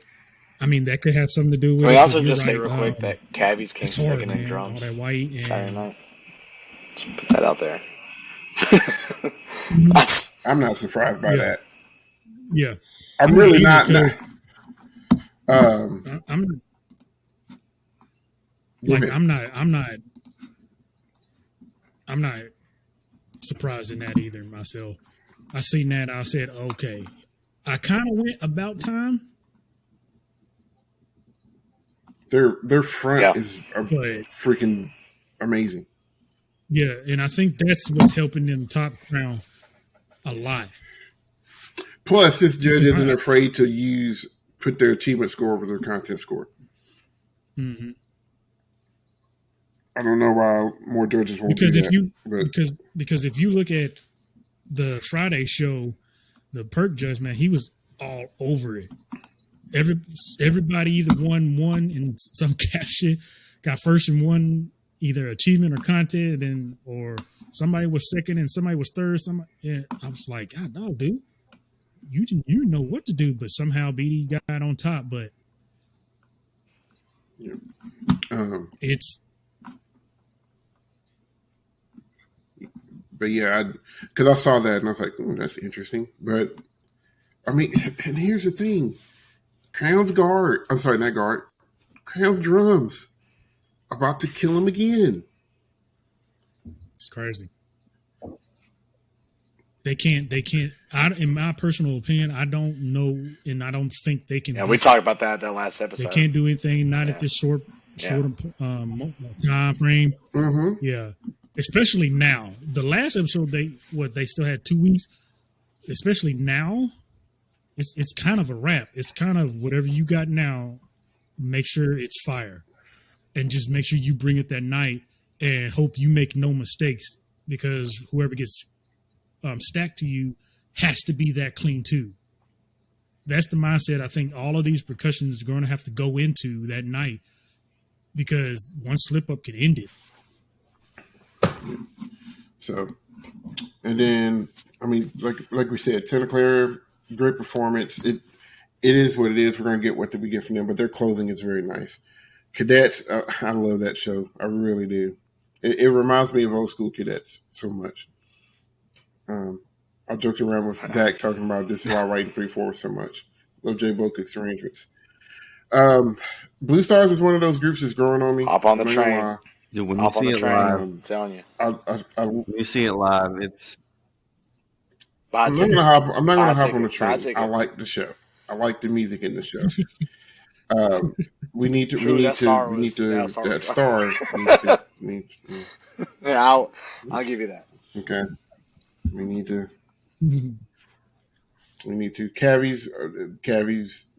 I mean that could have something to do with. We also just say real quick that Cavies came second in drums all that white and, Saturday night. Just put that out there. I'm not surprised by that. Yeah, I'm really not. I'm not surprised in that either myself. I seen that. I said, okay. I kind of went about time. Their front Yeah. is But freaking amazing. yeah, and I think that's what's helping them top crown a lot. Plus, this judge Because isn't afraid to put their achievement score over their content score. Mm-hmm. I don't know why more judges won't Because do if that. you But because if you look at the Friday show, the perk judge, man, he was all over it. Everybody either won one in some cat shit, got first in one either achievement or content, or somebody was second and somebody was third. I was like, God, no, dude, you know what to do, but somehow BD got on top. But yeah. But yeah, because I saw that and I was like, that's interesting. But I mean, and here's the thing: Crown's guard. I'm sorry, not guard. Crown's drums about to kill him again. it's crazy. They can't. In my personal opinion, I don't know, and I don't think they can. Yeah, we talked about that last They episode. can't do anything. Not at this short time frame. Mm-hmm. Yeah, especially now. The last episode, they still had 2 weeks. Especially now, it's kind of a wrap. It's kind of whatever you got now. Make sure it's fire, and just make sure you bring it that night, and hope you make no mistakes, because whoever gets stacked to you has to be that clean too. That's the mindset I think all of these percussions are going to have to go into that night, because one slip up can end it. So, and then I mean, like we said, Santa Clara, great performance. It is what it is. We're going to get what we get from them, but their closing is very nice. Cadets, I love that show. I really do. It reminds me of old school Cadets so much. I joked around with Zach talking about this is why I write 3/4 so much. Love Jay Bokick's arrangements. Blue Stars is one of those groups that's growing on me. Hop on the train. Dude, when you Hop on see the it train. live, I'm telling you. when you see it live, it's Buy a I'm not ticket. gonna hop. I'm not Buy gonna a hop on the ticket. Buy a train. ticket. I like the show. I like the music in the show. We need to. True, We need that to. star We need was- to. that star That was- star needs. Yeah, I'll give you that. Okay. We need to. We need to. Cavies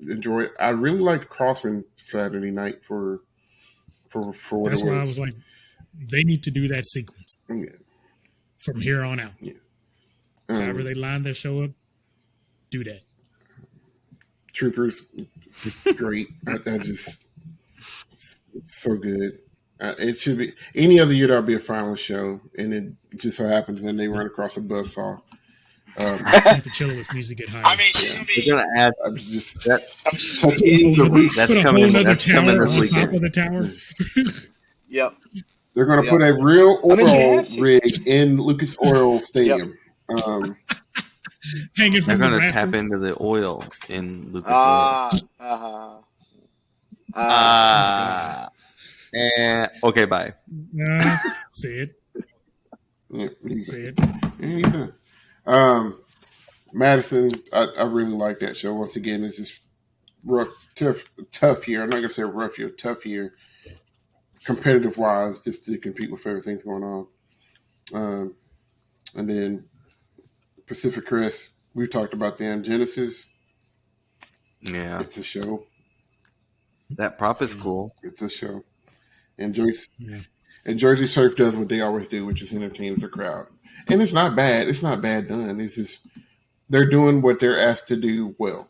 enjoy it. I really liked Crossman Saturday night for what That's it was. why I was like, they need to do that sequence Yeah. from here on out. Yeah. However they line their show up, do that. Troopers, great. I just it's so good. It should be any other year that'll be a finalist show, and it just so happens then they run across a buzzsaw. Let the celloist music get higher. I mean, she's gonna they're be. gonna add I was just that. touching the roof. That's Put a coming. whole nother That's coming tower this on top weekend. of the tower. Yep. They're going to Yep. put a real I mean, you oil have to. rig in Lucas Oil Stadium. Hanging They're from the gonna rafter. tap into the oil in Lucas Oil. And okay, bye. Say it. Yeah, Say it. Madison, I really like that show. Once again, it's just rough, tough year. I'm not going to say rough year, tough year, competitive wise, just to compete with everything's going on. And then Pacific Crest, we've talked about them. Genesis, Yeah, it's a show. that prop is cool. It's a show. And Joyce Yeah. and Jersey Surf does what they always do, which is entertain the crowd. And it's not bad. It's not bad done. It's just they're doing what they're asked to do well.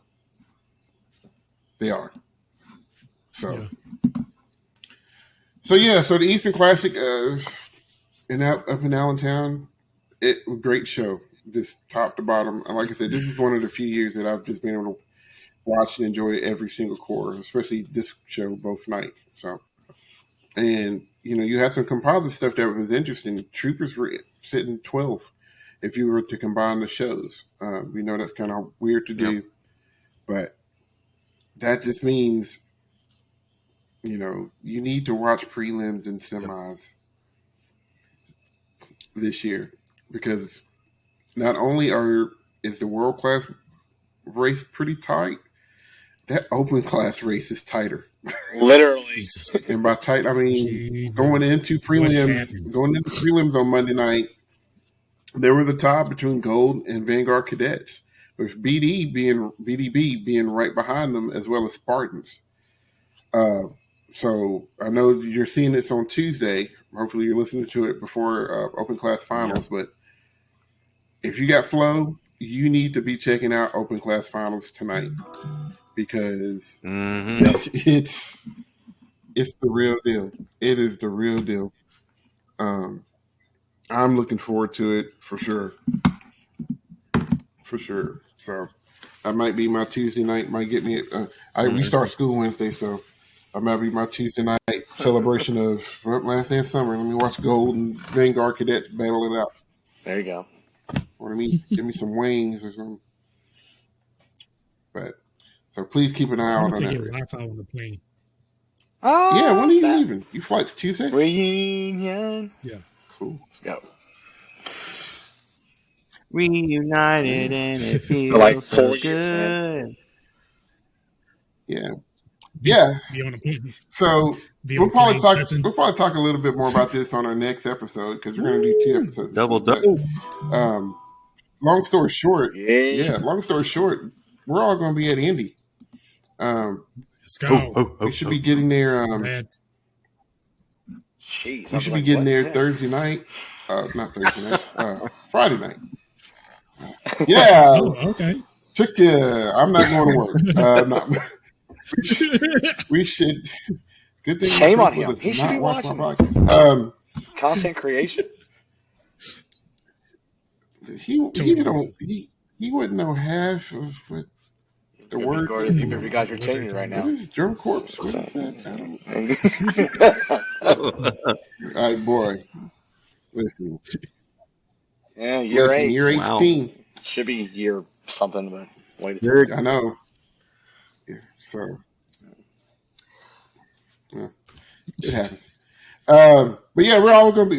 They are. So So the Eastern Classic up in Allentown, great show. Just top to bottom. And like I said, this is one of the few years that I've just been able to watch and enjoy every single quarter, especially this show both nights. So, and you had some composite stuff that was interesting. Troopers were sitting 12 if you were to combine the shows. That's kind of weird to do, but that just means you need to watch prelims and semis this year because not only is the world class race pretty tight, that open class race is tighter. Literally. And by tight, I mean going into prelims on Monday night, there was a tie between Gold and Vanguard Cadets, with BDB being right behind them, as well as Spartans. So I know you're seeing this on Tuesday. Hopefully you're listening to it before open class finals. Yeah. But if you got flow, you need to be checking out open class finals tonight, because it's the real deal. It is the real deal. I'm looking forward to it for sure. For sure. So that might be my Tuesday night. Might get me. We start school Wednesday, so that might be my Tuesday night celebration of last day of summer. Let me watch Gold and Vanguard Cadets battle it out. There you go. Or give me some wings or something. But so please keep an eye out on that. Wi-Fi on the plane. Oh, yeah, when are you leaving? You flight's Tuesday? Reunion. Yeah. Cool. Let's go. Reunited and it feels like 4 so years, good. Yeah. Be on the plane. So we'll probably talk a little bit more about this on our next episode, because we're going to do 2 episodes. Double. Long story short, yeah. We're all going to be at Indy. Let's go. We should be getting there. Jeez, we should be getting there Thursday night. Not Thursday night. Friday night. Yeah. Oh, okay. I'm not going to work. We should. Good thing. Shame on him. He should be watching this. Content creation. He wouldn't know half of what the word. You better got your tenure right now. What is drum corps? What is that? All right, boy. Listen. Yeah, year 8. Year 18. Wow. Should be year something, but wait. I know. Yeah, so. Yeah, it happens. But yeah, we're all gonna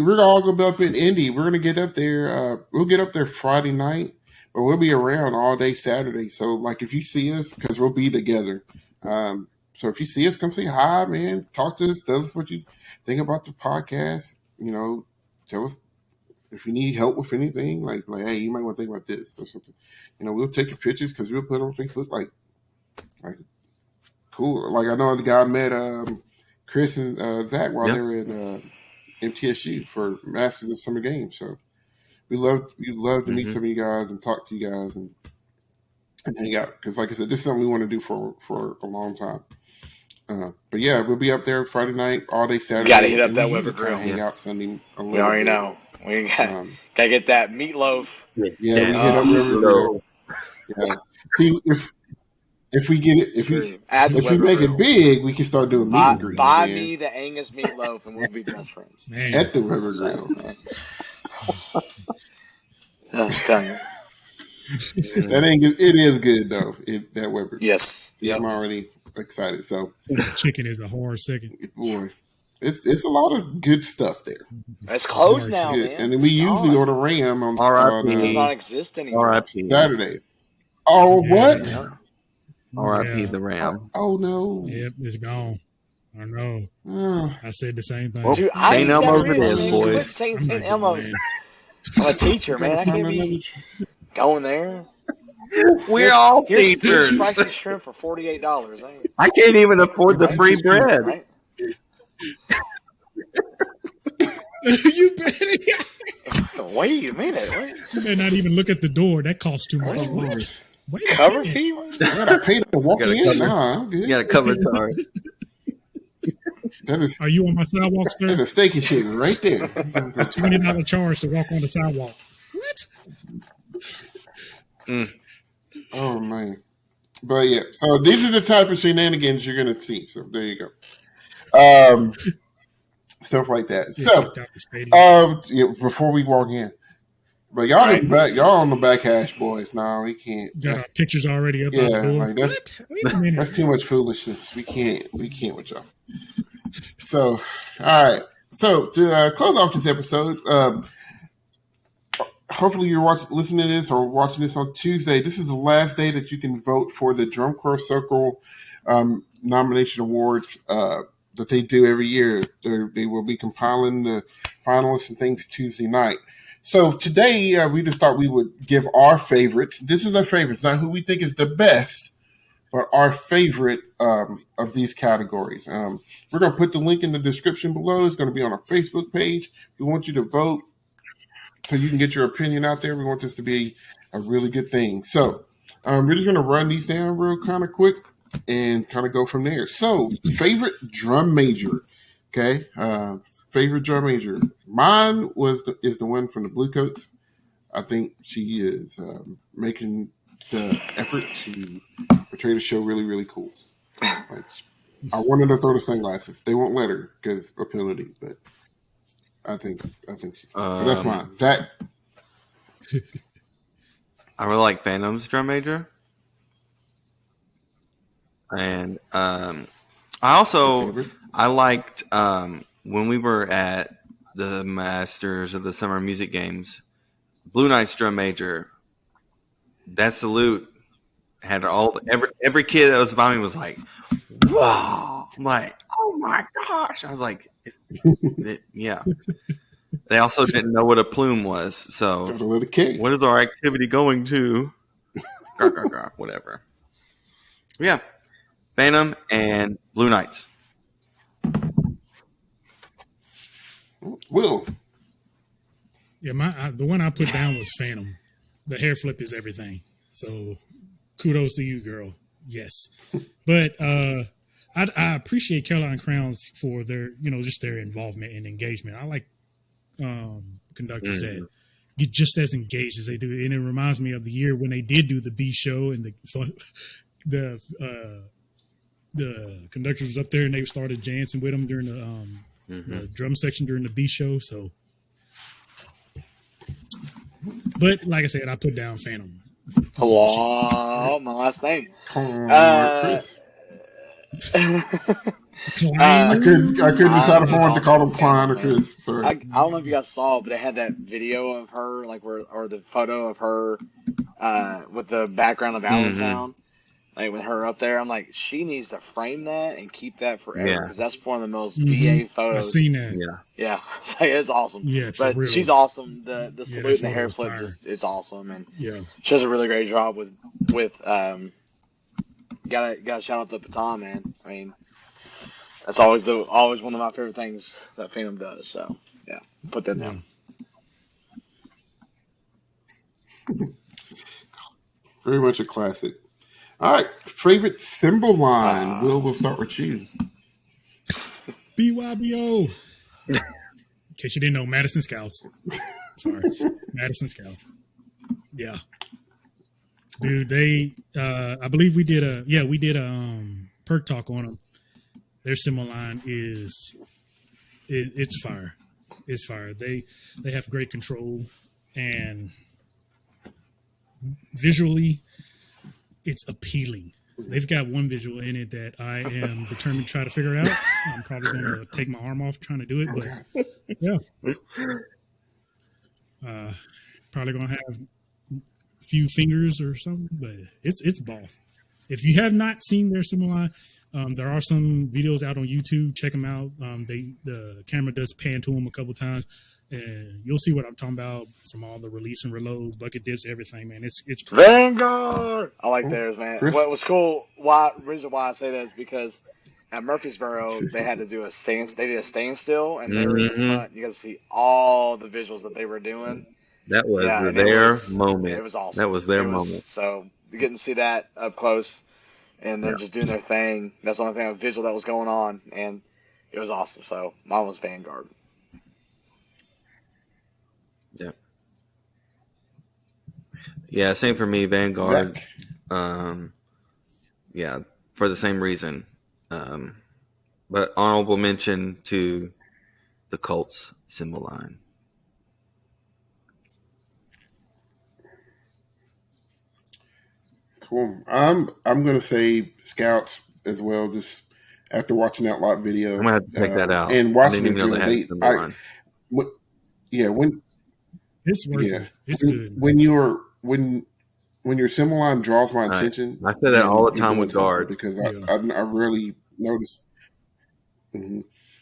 be up in Indy. We're gonna get up there. We'll get up there Friday night, but we'll be around all day Saturday. So, like, if you see us, because we'll be together. So if you see us, come say hi, man. Talk to us. Tell us what you think about the podcast. Tell us if you need help with anything. Like, hey, you might want to think about this or something. We'll take your pictures, because we'll put it on Facebook. Like cool. Like, I know the guy met Chris and Zach while they were at MTSU for Masters of Summer Games. So we'd love to meet some of you guys and talk to you guys and hang out, because, like I said, this is something we want to do for a long time. But yeah, we'll be up there Friday night, all day Saturday. You got to hit up that Weber Grill. Hang out Sunday. We already know. We got to get that meatloaf. Yeah, we hit up Weber Grill. Yeah. See, if we get it, if we make it big, we can start doing meet and greets. Buy me the Angus meatloaf, and we'll be best friends. Man. At the Weber Grill. That's coming. It is good though. That Weber. Yes. Yep. I'm already excited. So chicken is a hard second. Boy, it's a lot of good stuff there. It's closed now, man. And then we usually order Ram on it does not exist anymore. Saturday. Oh, what? Yeah. R.I.P. the Ram. Oh no. Yep, it's gone. I know. I said the same thing. Dude, St. Elmo's it is, boys. St. Elmo's. I'm a teacher, man. I can't be going there. We're all teachers. Here's spicy shrimp for $48. I can't even afford the free bread. Right? You better. Wait a minute. You better not even look at the door. That costs too much. What? Wait cover fee? I gotta pay to walk in. Nah, I'm good. You got a cover card. Are you on my sidewalk, sir? There's a steak and shit right there. A $20 charge to walk on the sidewalk. What? Oh man. But yeah, so these are the type of shenanigans you're gonna see. So there you go. Stuff like that. So before we walk in. But y'all y'all on the back hash, boys. No, we can't. Got our pictures already up on the board. Like that's too much foolishness. We can't with y'all. So, all right. So to close off this episode, hopefully you're listening to this or watching this on Tuesday. This is the last day that you can vote for the Drum Corps Circle nomination awards that they do every year. They will be compiling the finalists and things Tuesday night. So today we just thought we would give our favorites. This is our favorites, not who we think is the best, but our favorite of these categories. We're going to put the link in the description below. It's going to be on our Facebook page. We want you to vote so you can get your opinion out there. We want this to be a really good thing. So we're just going to run these down real kind of quick and kind of go from there. So favorite drum major. Okay. Favorite drum major. Mine is the one from the Blue Coats. I think she is making the effort to portray the show really, really cool. Like, I wanted to throw the sunglasses. They won't let her because of penalty, but I think she's so that's mine. Zach? I really like Phantom's drum major. And I liked when we were at the Masters of the Summer Music Games, Blue Knight's drum major, that salute had every kid that was by me was like, whoa. I'm like, oh my gosh. I was like, yeah. They also didn't know what a plume was. So what is our activity going to? Whatever. Yeah. Phantom and Blue Knights. Will. Yeah, the one I put down was Phantom. The hair flip is everything. So kudos to you, girl. Yes. But I appreciate Carolina Crowns for their, just their involvement and engagement. I like conductors that get just as engaged as they do. And it reminds me of the year when they did do the B show and the conductors was up there and they started dancing with them during the drum section during the B show. So, but like I said, I put down Phantom. Hello, my last name. Chris. I couldn't decide if I wanted to call him Klein or Chris. Sorry. I don't know if you guys saw, but they had that video of her, or the photo of her with the background of Allentown, like with her up there. I'm like, she needs to frame that and keep that forever because that's one of the most VA photos. I've seen that. Yeah. It's awesome. Yeah, but real. she's awesome. The salute and the hair flip is awesome, and she does a really great job with. Gotta shout out the baton, man. I mean, that's always one of my favorite things that Phantom does. So yeah, put that down. Very much a classic. All right, favorite symbol line. Will, we'll start with you. BYBO. In case you didn't know, Madison Scouts. Sorry, Madison Scout. Yeah. Dude, I believe we did a perk talk on them. Their symbol line it's fire. It's fire. They have great control and visually it's appealing. They've got one visual in it that I am determined to try to figure out. I'm probably going to take my arm off trying to do it, but yeah. Probably going to have few fingers or something, but it's boss. If you have not seen their symbol line, there are some videos out on YouTube. Check them out. The camera does pan to them a couple times, and you'll see what I'm talking about from all the release and reloads, bucket dips, everything. Man, it's crazy. Vanguard. I like theirs, man. What was cool? Reason why I say that is because at Murfreesboro they had to do a standstill, and they were in the front. You got to see all the visuals that they were doing. That was their moment. It was awesome. That was their moment. So getting to see that up close and them just doing their thing, that's the only thing visual that was going on, and it was awesome. So mine was Vanguard. Yeah. Yeah, same for me, Vanguard. Yeah, for the same reason. But honorable mention to the Colts symbol line. Cool. I'm gonna say Scouts as well. Just after watching that lot video, I'm gonna have to check that out and watching it. It's worth Yeah. it. It's good. When your symbol line draws my attention, I say that all the you're time doing with something guard. because Yeah. I really noticed. hmm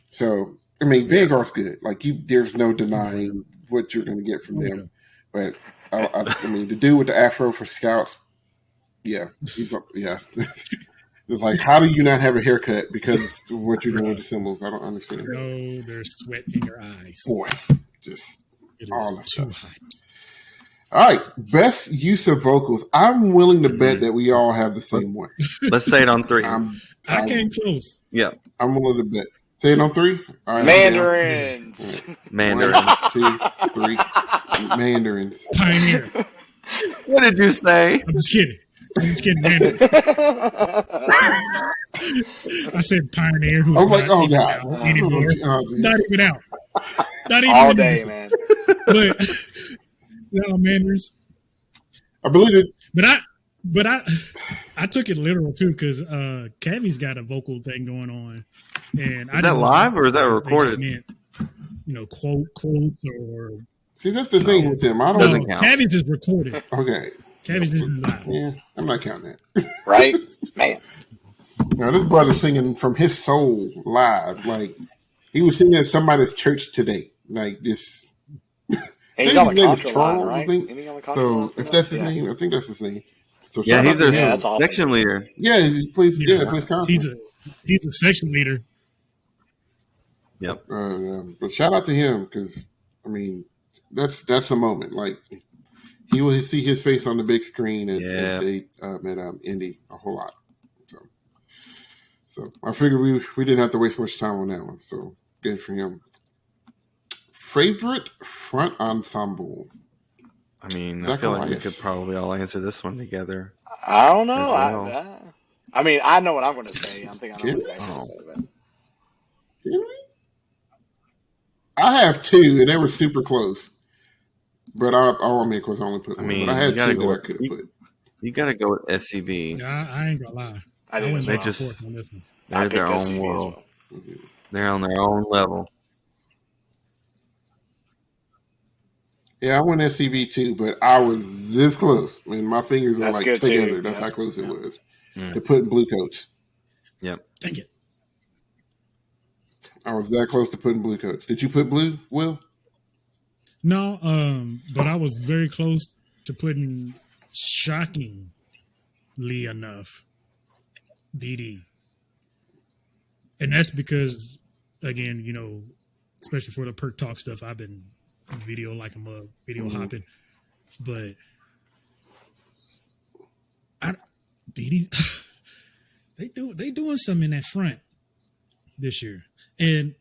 So I mean, Vanguard's good. Like there's no denying what you're going to get from them. But I mean, the dude with the afro for scouts, yeah. It's like, how do you not have a haircut because of what you're doing with the symbols? I don't understand. No, there's sweat in your eyes. Boy, just It all is that too stuff. hot. All right, best use of vocals. I'm willing to bet that we all have the same one. Let's say it on 3. I came close. Yeah. I'm willing to bet. Say it on 3. All right, Mandarins. Mandarin. 1, 2, 3. Mandarins. Pioneer. What did you say? I'm just kidding, man. I said Pioneer. Who's I was like, not oh even god, out anymore. Oh, Not even out. Not even All in day, existence. man. But no, Manders. I believe it. But I took it literal too because Cavi's got a vocal thing going on, and Is that live or is that they recorded? just meant, quotes or. See, that's the thing with them. I don't Doesn't know. count. Cavi's is recorded. Okay. Cavi's isn't live. Yeah, I'm not counting that. Right? Man. Now, this brother's singing from his soul live. Like, he was singing at somebody's church today. Like, this. And he's I on think the his name is contra line, Charles, I right? think. Isn't he on the contra line So, for if that? that's his Yeah. name, I think that's his name. So, Yeah, shout he's out to a him. that's awesome. section leader. Yeah, he plays concert. He's a section leader. Yep. But shout out to him because, I mean, that's a moment. Like, he will see his face on the big screen at Indy a whole lot. So I figured we didn't have to waste much time on that one. So good for him. Favorite front ensemble? I mean, I feel like we could probably all answer this one together. I don't know. Well. I mean, I know what I'm going to say. I'm thinking I know what I'm going to say. But Really? I have 2, and they were super close. But of course, I only put one. But I had 2 that I could have put. You got to go with SCV. Yeah, I ain't gonna lie. I didn't. went They back and just- forth on this one. They're their own SCV as world. well. They're on their own level. Yeah, I went SCV too, but I was this close. I mean, my fingers were That's like good, together. too. That's Yeah. how close it was. Mm. To putting blue coats. Yep. Dang it. I was that close to putting blue coats. Did you put blue, Will? No, but I was very close to putting shockingly enough BD. And that's because, again, especially for the perk talk stuff, I've been video hopping. But BD, they doing something in that front this year. And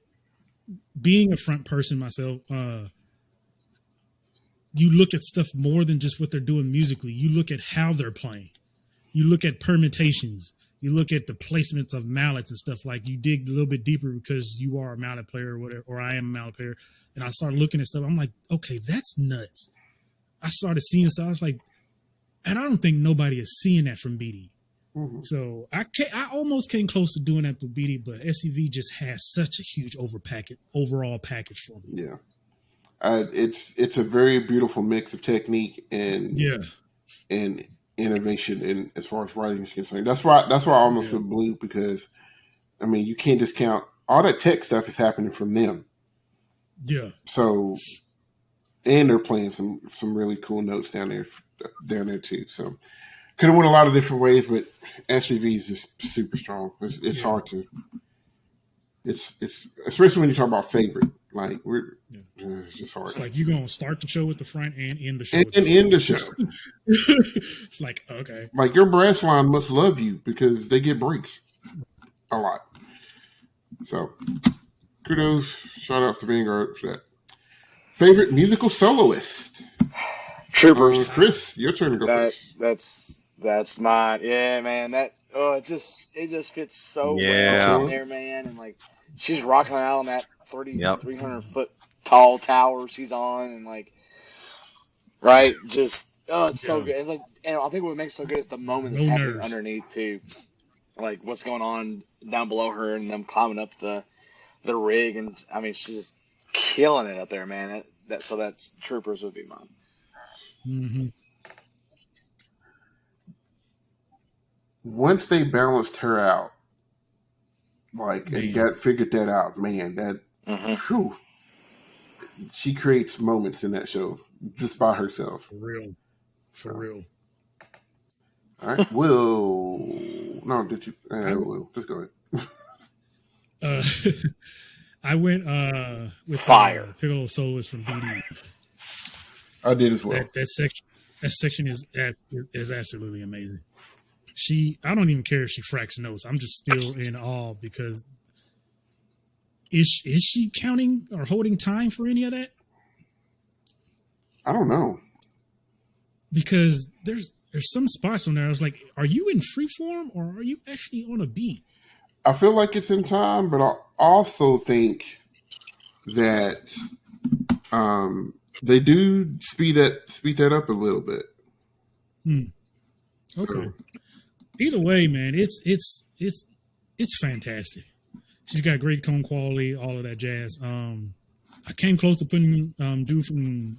being a front person myself, you look at stuff more than just what they're doing musically. You look at how they're playing. You look at permutations. You look at the placements of mallets and stuff. Like, you dig a little bit deeper because you are a mallet player or whatever, or I am a mallet player. And I started looking at stuff. I'm like, okay, that's nuts. I started seeing stuff. I was like, and I don't think nobody is seeing that from BD. Mm-hmm. So I almost came close to doing that with BD, but SCV just has such a huge overall package for me. Yeah. It's a very beautiful mix of technique and innovation in as far as writing is concerned. That's why I almost put blue, because I mean, you can't discount all that tech stuff is happening from them. Yeah. So, and they're playing some really cool notes down there too. So could have went a lot of different ways, but SCV is just super strong. It's hard to. It's especially when you talk about favorite. Like it's just hard. It's like you're gonna start the show with the front and end the show. And end the show. It's like, okay. Like, your brass line must love you because they get breaks a lot. So kudos, shout out to Vanguard for that. Favorite musical soloist? Troopers. Chris, your turn to go first. That's mine. Yeah, man. It just fits so well in there, man. And like, she's rocking out on that 300 foot tall tower she's on, and like, right, just it's so good. It's like, and I think what makes it so good is the moment that's happening underneath too, like what's going on down below her and them climbing up the rig, and I mean, she's just killing it up there, man. So that's Troopers would be mine. Mm-hmm. Once they balanced her out, and got figured that out, man, that whew, she creates moments in that show just by herself. For real. All right, Will. No, did you? Will, just go ahead. I went with Fire. Piccolo Soloist from BD. I did as well. That section is absolutely amazing. I don't even care if she fracks notes. I'm just still in awe because is she counting or holding time for any of that? I don't know. Because there's some spots on there I was like, are you in free form or are you actually on a beat? I feel like it's in time, but I also think that they do speed that up a little bit. Okay. So, either way, man, it's fantastic. She's got great tone quality, all of that jazz. I came close to putting dude from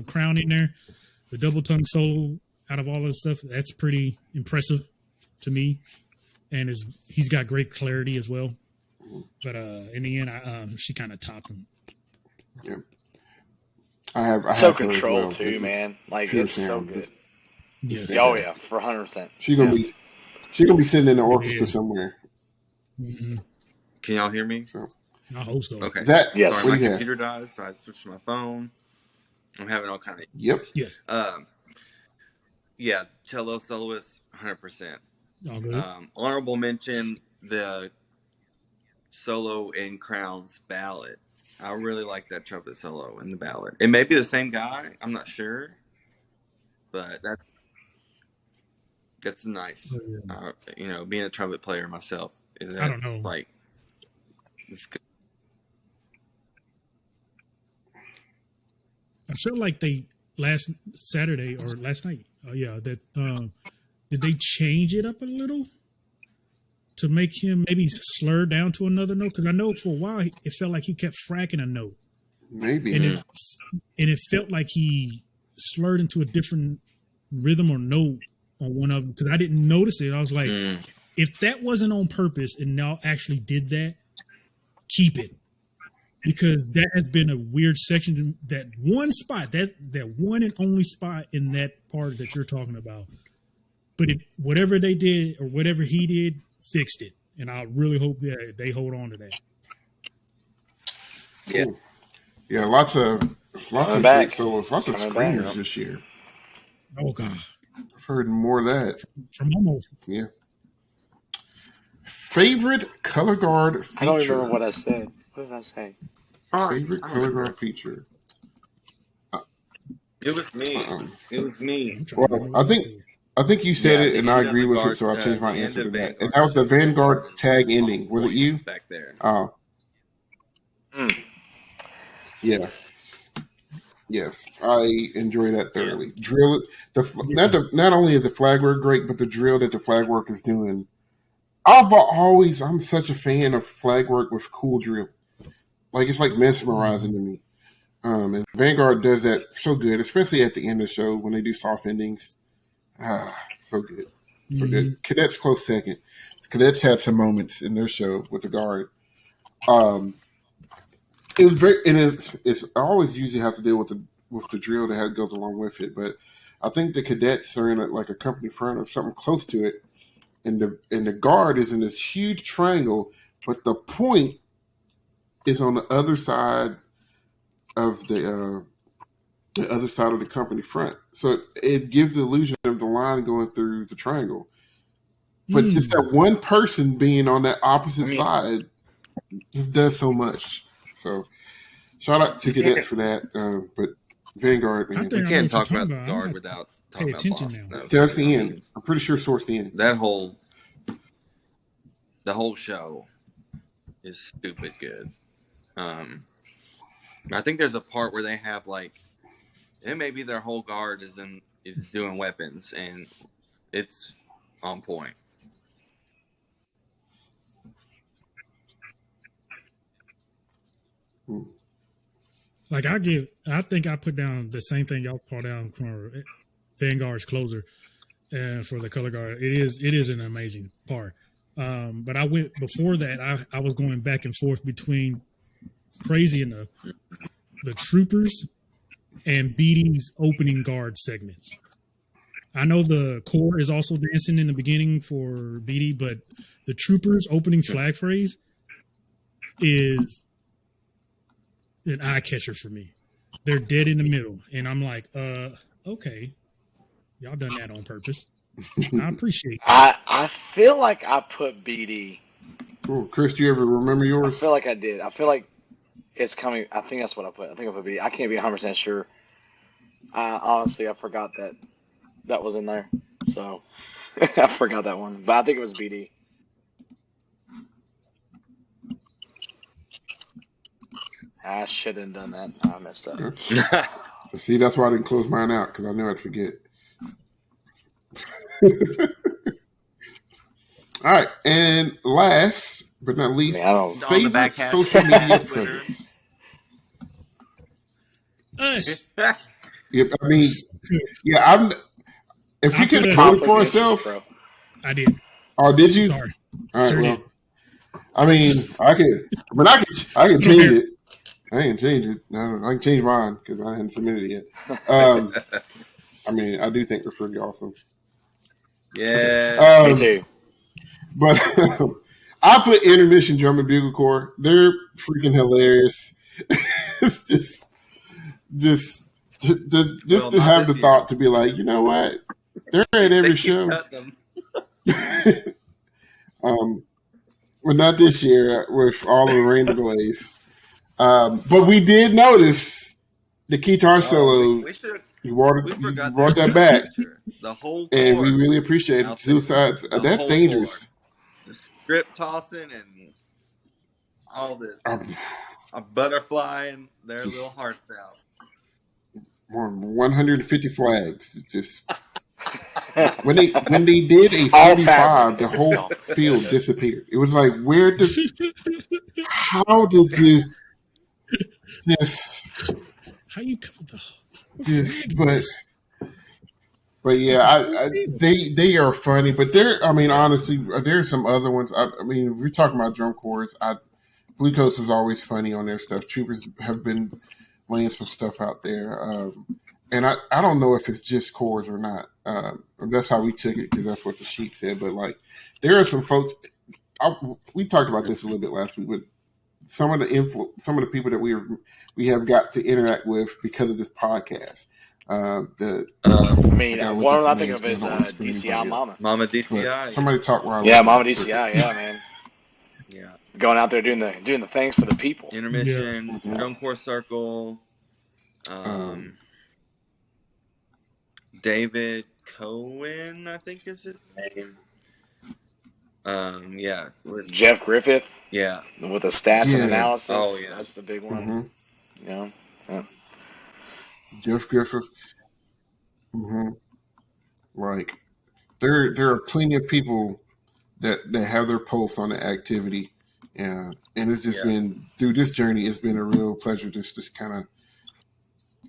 Crown in there. The double tongue solo out of all this stuff, that's pretty impressive to me. And he's got great clarity as well. But in the end, she kind of topped him. Yeah. I have Control well. too, man. Like it's so good. Yes. Oh yeah, for 100%. She's gonna be sitting in the orchestra somewhere. Mm-hmm. Can y'all hear me? So I hope so. Okay. Yes. Sorry, my computer died, so I switched to my phone. I'm having all kind of. Yep. Yes. Yeah, cello soloist, 100%. All good. Honorable mention the solo in Crown's ballad. I really like that trumpet solo in the ballad. It may be the same guy. I'm not sure, but that's nice. Being a trumpet player myself, I don't know. Like, it's good. I feel like they last Saturday or last night. Did they change it up a little to make him maybe slur down to another note? Because I know for a while it felt like he kept fracking a note. Maybe. And it felt like he slurred into a different rhythm or note on one of them because I didn't notice it. I was like, if that wasn't on purpose and y'all actually did that, keep it. Because that has been a weird section. That one spot, that one and only spot in that part that you're talking about. But whatever they did or whatever he did, fixed it. And I really hope that they hold on to that. Yeah. Yeah, lots of great solos, lots of screamers this year. Oh, God. I've heard more of that. From almost. Yeah. Favorite color guard feature? I don't remember what I said. What did I say? Favorite color guard feature? It was me. It was me. Well, I think you said it, and I agree with it, so I changed my answer to that. And that was the Vanguard tag ending. Was it you? Back there. Oh. Yeah. Yes, I enjoy that thoroughly. Yeah. Drill. Not only is the flag work great, but the drill that the flag work is doing. I'm such a fan of flag work with cool drill. Like it's like mesmerizing to me. And Vanguard does that so good, especially at the end of the show when they do soft endings. So good. So good. Cadets close second. Cadets had some moments in their show with the guard. It was very, and it's I always usually have to deal with the drill that goes along with it, but I think the cadets are in a company front or something close to it, and the guard is in this huge triangle, but the point is on the other side of the other side of the company front, so it gives the illusion of the line going through the triangle, but just that one person being on that opposite side just does so much. So, shout out to cadets for that. But Vanguard, man, we can't talk about the guard without talking about Boston. It's towards the end. I'm pretty sure it's towards the end. The whole show is stupid good. I think there's a part where they have it may be their whole guard is doing weapons, and it's on point. Like I think I put down the same thing y'all put down for Vanguard's closer, and for the color guard. It is an amazing part. But I went before that. I was going back and forth between crazy enough the troopers and BD's opening guard segments. I know the core is also dancing in the beginning for BD, but the troopers opening flag phrase is an eye catcher for me. They're dead in the middle, and I'm like, okay, y'all done that on purpose. I appreciate that. I feel like I put BD. Cool. Chris, do you ever remember I yours? feel like I did. I feel like it's coming. I think that's what I put. I think I put BD. I can't be 100% sure. Honestly, I forgot that was in there. So I forgot that one. But I think it was BD. I shouldn't have done that. I messed up. Okay. See, that's why I didn't close mine out, because I knew I'd forget. All right, and last but not least, favorite social media presence. Us. Yep, I mean, yeah, if you could vote for yourself, I did. Oh, did you? Sorry. All right, Sure well, did. I mean, I can change it. I can change it. No, I can change mine because I hadn't submitted it yet. I mean, I do think they're pretty awesome. Yeah, me too. But I put Intermission Drum and Bugle Corps. They're freaking hilarious. It's just to have the thought to be like, you know what? They're at every show. Well, not this year with all the rain delays. But we did notice the guitar solo. You brought that back. The whole and we really appreciate it. Suicide, that's dangerous. The strip tossing and all this. A butterfly and their little hearts out. More than 150 flags. Just when they did a 45, the whole field disappeared. It was like, how did you just? How you come with but yeah, they are funny. But honestly, there's some other ones. I mean, we're talking about drum corps. Blue Coats is always funny on their stuff. Troopers have been laying some stuff out there. And I don't know if it's just corps or not. That's how we took it because that's what the sheet said. But like, there are some folks. We talked about this a little bit last week, but some of the people that we have got to interact with because of this podcast. One I think of is DCI Mama. Mama DCI. But somebody talk while Mama DCI. Yeah, man. Yeah. Going out there doing the things for the people. Intermission, Drum Corps Circle. David Cohen, I think is his name. Jeff Griffith. Yeah. With the stats and analysis. Oh, yeah. That's the big one. Mm-hmm. Yeah. Jeff Griffith. Mm-hmm. Like, there are plenty of people that have their pulse on the activity. Yeah. And it's just been, through this journey, it's been a real pleasure just kind of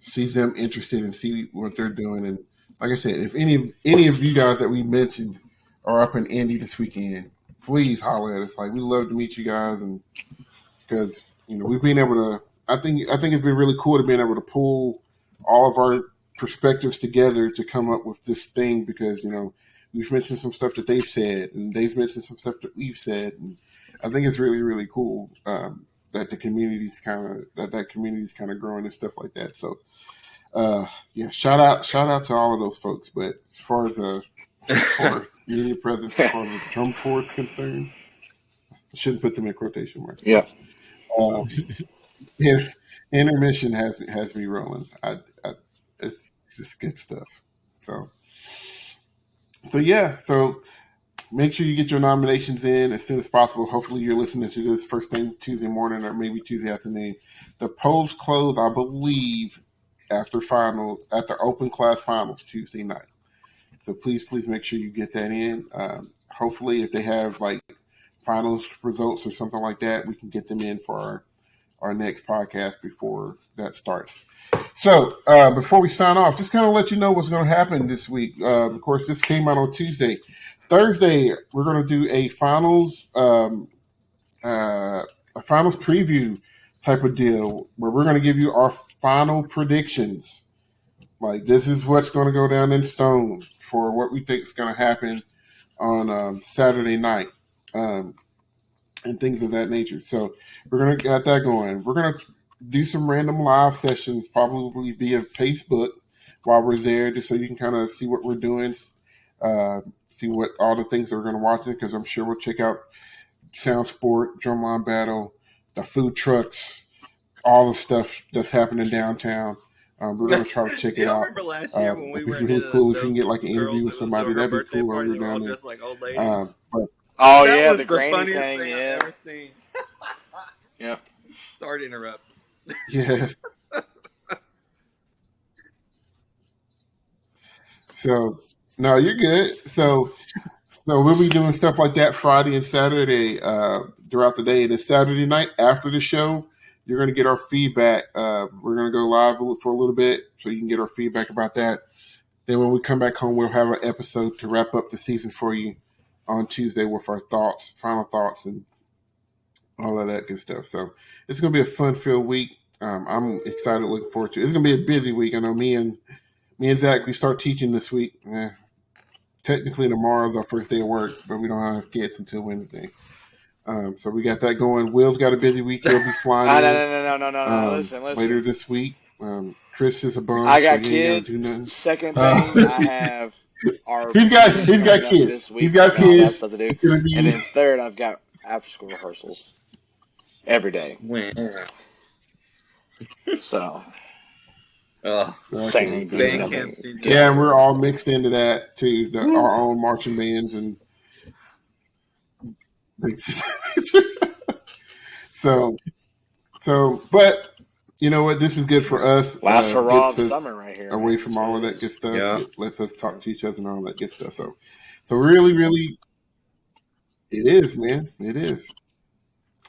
see them interested and see what they're doing. And like I said, if any of you guys that we mentioned are up in Indy this weekend, please holler at us. Like, we love to meet you guys, and because we've been able to. I think it's been really cool to being able to pull all of our perspectives together to come up with this thing, because we've mentioned some stuff that they've said, and they've mentioned some stuff that we've said, and I think it's really, really cool that the community's kind of growing and stuff like that. So. Shout out to all of those folks. But as far as media presence, as far as the drum corps is concerned, I shouldn't put them in quotation marks. Yeah. Intermission has me rolling. It's just good stuff. So make sure you get your nominations in as soon as possible. Hopefully you're listening to this first thing Tuesday morning or maybe Tuesday afternoon. The polls close, I believe, after open class finals Tuesday night. So please make sure you get that in. Hopefully if they have like finals results or something like that, we can get them in for our next podcast before that starts. So before we sign off, just kind of let you know what's going to happen this week. Of course, this came out on Tuesday. Thursday, we're going to do a finals preview type of deal where we're going to give you our final predictions. Like, this is what's going to go down in stone for what we think is going to happen on Saturday night and things of that nature. So we're going to get that going. We're going to do some random live sessions, probably via Facebook while we're there, just so you can kind of see what we're doing, see what all the things that we're going to watch, because I'm sure we'll check out Sound Sport, Drumline Battle, the food trucks, all the stuff that's happening downtown. We're going to try to check it out. Remember last year when we it'd be were really cool if you can get like an interview with somebody. That'd be cool while we're down there. Just like old ladies. But Oh That yeah, was the the granny funniest thing. thing Yeah. I've ever seen. Yeah. Sorry to interrupt. yeah. So no, you're good. So we'll be doing stuff like that Friday and Saturday throughout the day. And then Saturday night after the show, you're going to get our feedback. We're going to go live for a little bit so you can get our feedback about that. Then when we come back home, we'll have an episode to wrap up the season for you on Tuesday with our final thoughts, and all of that good stuff. So it's going to be a fun-filled week. I'm excited, looking forward to it. It's going to be a busy week. I know me and Zach, we start teaching this week. Technically tomorrow's our first day of work, but we don't have kids until Wednesday. So we got that going. Will's got a busy week. He'll be flying No. Listen. later this week. Chris is a bum. I got so he ain't kids. gotta do nothing. Second thing, I have our He's got coming up kids. this week. He's got I got all that kids. stuff to do. It's gonna be- And then third, I've got after school rehearsals every day. When? So Oh, same so- band thing. camp season. Yeah, and we're all mixed into that too. Our own marching bands and but you know what? This is good for us. Last hurrah of Gets us summer right here. away man. from That's all what of it that good is. stuff. Yeah. It lets us talk to each other and all that good stuff. So really, really, it is, man. It is.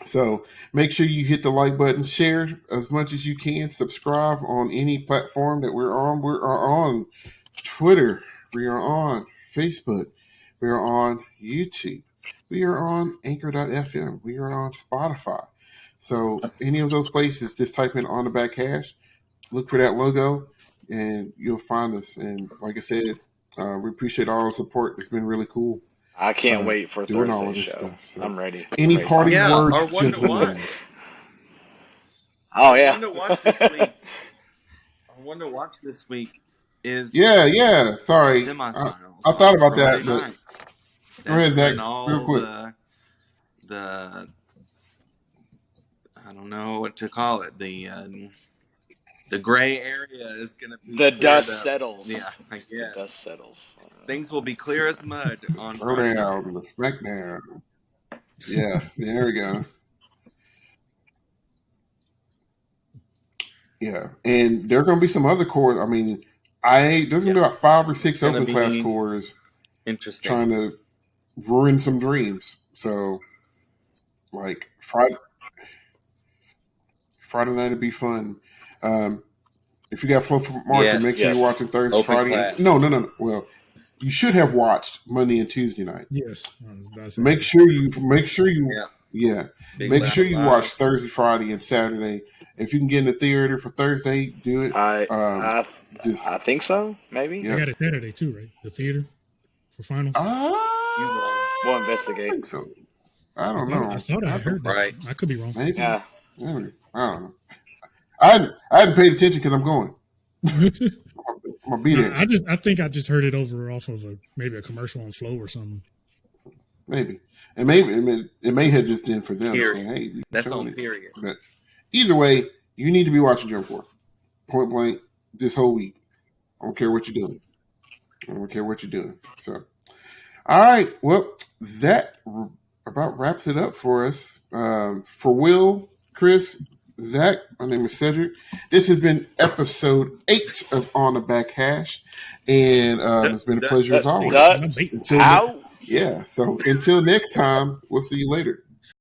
So make sure you hit the like button, share as much as you can, subscribe on any platform that we're on. We are on Twitter. We are on Facebook. We are on YouTube. We are on Anchor.fm. We are on Spotify. So any of those places, just type in On the Back Hash, look for that logo, and you'll find us. And like I said, we appreciate all the support. It's been really cool. I can't wait for doing all of Thursday's this show. stuff, so. I'm ready. Any I'm ready. party Yeah, words, our 1-to-1. gentlemen? Oh yeah. One to watch this week. Our one to watch this week is Yeah. Sorry. semifinals. I thought about on that, Friday but night. go ahead, That's Zach, when all real quick. the I don't know what to call it. The gray area is going to be The cleared dust up. settles. Yeah, I The guess. dust settles. Things will be clear as mud on Friday night. Throwdown, the SmackDown. Yeah, there we go. Yeah, and there are going to be some other cores. I mean, there's going to be about 5 or 6 It's gonna open class be cores Interesting. trying to ruin some dreams. So, like Friday night would be fun. If you got Flow for March, Yes, make sure yes. you're watching Thursday, Open Friday. class. No. Well, you should have watched Monday and Tuesday night. Yes. I was about to say Make that. sure you, Big make Loud sure you Live. watch Thursday, Friday, and Saturday. If you can get in the theater for Thursday, do it. I Just think so. Maybe. Yeah. I got it Saturday too, right? The theater for finals. We'll investigate. I think so. I don't know. I thought I had heard that. Right. I could be wrong. Maybe. Yeah. I don't know. I hadn't paid attention because I'm going. I'm gonna be there. I think I just heard it over off of maybe a commercial on Flow or something. Maybe. And maybe it may have just been for them Period. saying, "Hey, we That's showing on it." period. But either way, you need to be watching Jump Force point blank this whole week. I don't care what you're doing. So, all right. Well, that about wraps it up for us. For Will, Chris, Zach, my name is Cedric. This has been episode 8 of On the Back Hash, and it's been a pleasure as always. Duh. Until Out. yeah. So until next time, we'll see you later.